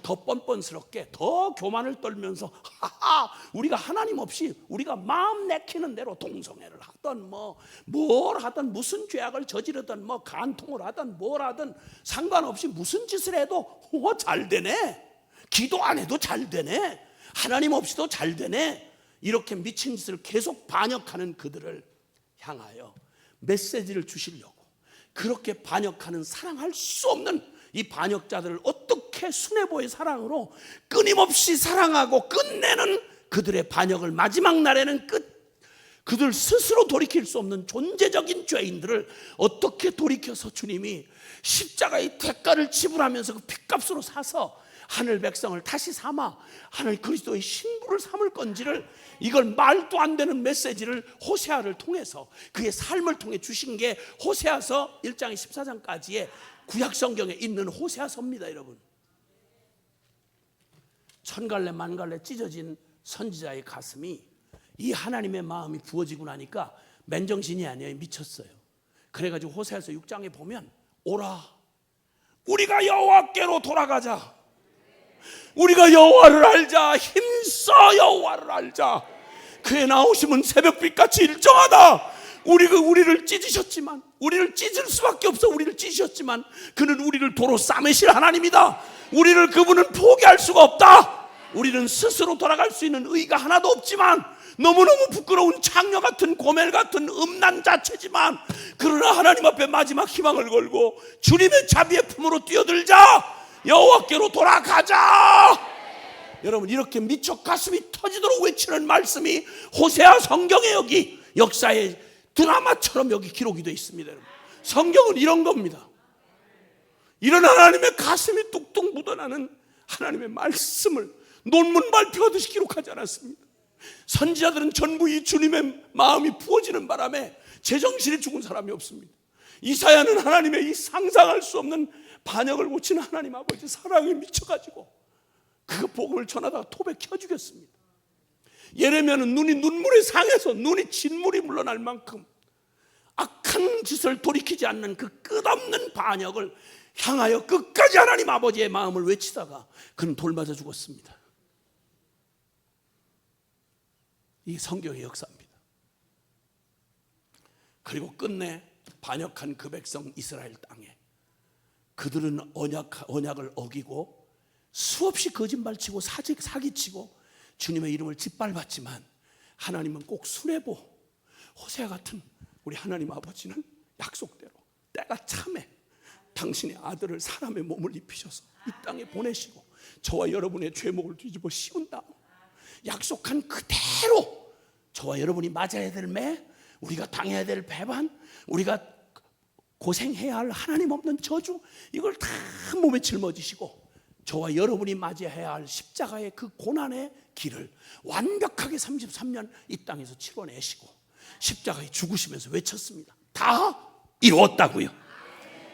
더 뻔뻔스럽게, 더 교만을 떨면서 우리가 하나님 없이 우리가 마음 내키는 대로 동성애를 하든 뭘 하든 무슨 죄악을 저지르든 간통을 하든 뭘 하든 상관없이 무슨 짓을 해도 잘 되네, 기도 안 해도 잘 되네, 하나님 없이도 잘 되네, 이렇게 미친 짓을 계속 반역하는 그들을 향하여 메시지를 주시려고 그렇게 반역하는, 사랑할 수 없는 이 반역자들을 어떻게 수뇌보의 사랑으로 끊임없이 사랑하고 끝내는 그들의 반역을 마지막 날에는 그들 스스로 돌이킬 수 없는 존재적인 죄인들을 어떻게 돌이켜서 주님이 십자가의 대가를 지불하면서 그 핏값으로 사서 하늘 백성을 다시 삼아 하늘 그리스도의 신부를 삼을 건지를, 이걸 말도 안 되는 메시지를 호세아를 통해서, 그의 삶을 통해 주신 게 호세아서 1장 14장까지의 구약 성경에 있는 호세아서입니다. 여러분, 천갈래 만갈래 찢어진 선지자의 가슴이 이 하나님의 마음이 부어지고 나니까 맨정신이 아니에요. 미쳤어요. 그래가지고 호세아서 6장에 보면, 오라 우리가 여호와께로 돌아가자, 우리가 여호와를 알자, 힘써 여호와를 알자, 그의 나오심은 새벽빛같이 일정하다. 우리를 찢으셨지만, 우리를 찢을 수밖에 없어. 우리를 찢으셨지만 그는 우리를 도로 싸매실 하나님이다. 그분은 포기할 수가 없다. 우리는 스스로 돌아갈 수 있는 의가 하나도 없지만, 너무너무 부끄러운 창녀 같은 고멜 같은 음란 자체지만, 그러나 하나님 앞에 마지막 희망을 걸고 주님의 자비의 품으로 뛰어들자, 여호와께로 돌아가자. 여러분, 이렇게 미쳐 가슴이 터지도록 외치는 말씀이 호세아 성경에 여기 역사의 드라마처럼 여기 기록이 되어 있습니다. 여러분, 성경은 이런 겁니다. 이런 하나님의 가슴이 뚝뚝 묻어나는 하나님의 말씀을 논문 발표하듯이 기록하지 않았습니까? 선지자들은 전부 이 주님의 마음이 부어지는 바람에 제정신이 죽은 사람이 없습니다. 이사야는 하나님의 이 상상할 수 없는 반역을 고치는 하나님 아버지 사랑에 미쳐가지고 그 복음을 전하다가 톱에 켜 죽였습니다. 예레미야는 눈이 눈물에 상해서 눈이 진물이 물러날 만큼 악한 짓을 돌이키지 않는 그 끝없는 반역을 향하여 끝까지 하나님 아버지의 마음을 외치다가 그는 돌 맞아 죽었습니다. 이 성경의 역사입니다. 그리고 끝내 반역한 그 백성 이스라엘 땅에 그들은 언약을 어기고 수없이 거짓말치고 사기치고 주님의 이름을 짓밟았지만 하나님은 꼭 수레보 호세아 같은 우리 하나님 아버지는 약속대로 때가 참에 당신의 아들을 사람의 몸을 입히셔서 이 땅에 보내시고 저와 여러분의 죄목을 뒤집어 씌운 다음 약속한 그대로 저와 여러분이 맞아야 될 매, 우리가 당해야 될 배반, 우리가 고생해야 할 하나님 없는 저주, 이걸 다 몸에 짊어지시고 저와 여러분이 맞이해야 할 십자가의 그 고난의 길을 완벽하게 33년 이 땅에서 치러내시고 십자가에 죽으시면서 외쳤습니다. 다 이루었다고요.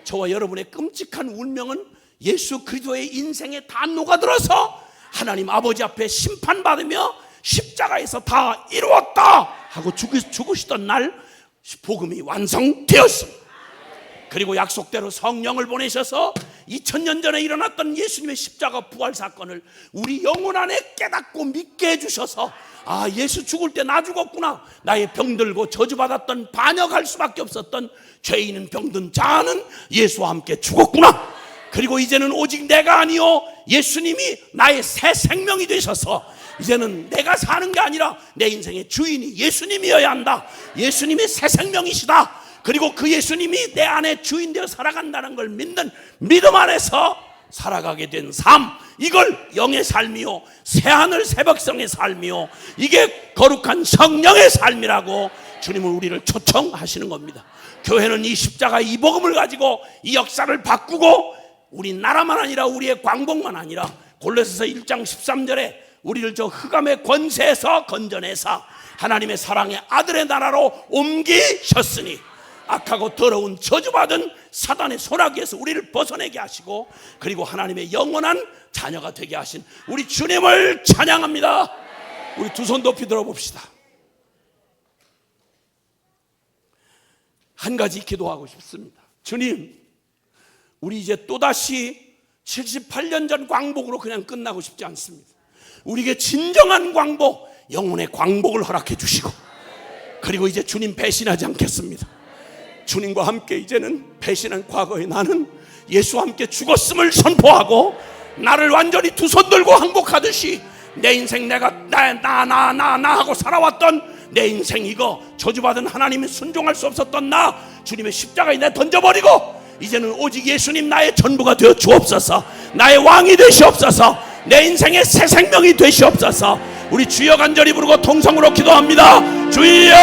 저와 여러분의 끔찍한 운명은 예수 그리스도의 인생에 다 녹아들어서 하나님 아버지 앞에 심판받으며 십자가에서 다 이루었다 하고 죽으시던 날 복음이 완성되었습니다. 그리고 약속대로 성령을 보내셔서 2000년 전에 일어났던 예수님의 십자가 부활 사건을 우리 영혼 안에 깨닫고 믿게 해주셔서 아, 예수 죽을 때 나 죽었구나. 나의 병들고 저주받았던 반역할 수밖에 없었던 죄인은 병든 자는 예수와 함께 죽었구나. 그리고 이제는 오직 내가 아니요 예수님이 나의 새 생명이 되셔서 이제는 내가 사는 게 아니라 내 인생의 주인이 예수님이어야 한다. 예수님이 새 생명이시다. 그리고 그 예수님이 내 안에 주인 되어 살아간다는 걸 믿는 믿음 안에서 살아가게 된 삶, 이걸 영의 삶이요 새하늘 새벽성의 삶이요 이게 거룩한 성령의 삶이라고 주님은 우리를 초청하시는 겁니다. 교회는 이 십자가 이 복음을 가지고 이 역사를 바꾸고 우리 나라만 아니라 우리의 광복만 아니라 골로새서 1장 13절에 우리를 저 흑암의 권세에서 건져내사 하나님의 사랑의 아들의 나라로 옮기셨으니 악하고 더러운 저주받은 사단의 소나기에서 우리를 벗어내게 하시고 그리고 하나님의 영원한 자녀가 되게 하신 우리 주님을 찬양합니다. 우리 두 손 높이 들어봅시다. 한 가지 기도하고 싶습니다. 주님, 우리 이제 또다시 78년 전 광복으로 그냥 끝나고 싶지 않습니다. 우리에게 진정한 광복, 영혼의 광복을 허락해 주시고 그리고 이제 주님 배신하지 않겠습니다. 주님과 함께 이제는 배신한 과거의 나는 예수와 함께 죽었음을 선포하고 나를 완전히 두 손 들고 항복하듯이 내 인생 내가 나 하고 살아왔던 내 인생 이거 저주받은 하나님이 순종할 수 없었던 나 주님의 십자가에 내 던져버리고 이제는 오직 예수님 나의 전부가 되어 주옵소서. 나의 왕이 되시옵소서. 내 인생의 새 생명이 되시옵소서. 우리 주여 간절히 부르고 통성으로 기도합니다. 주여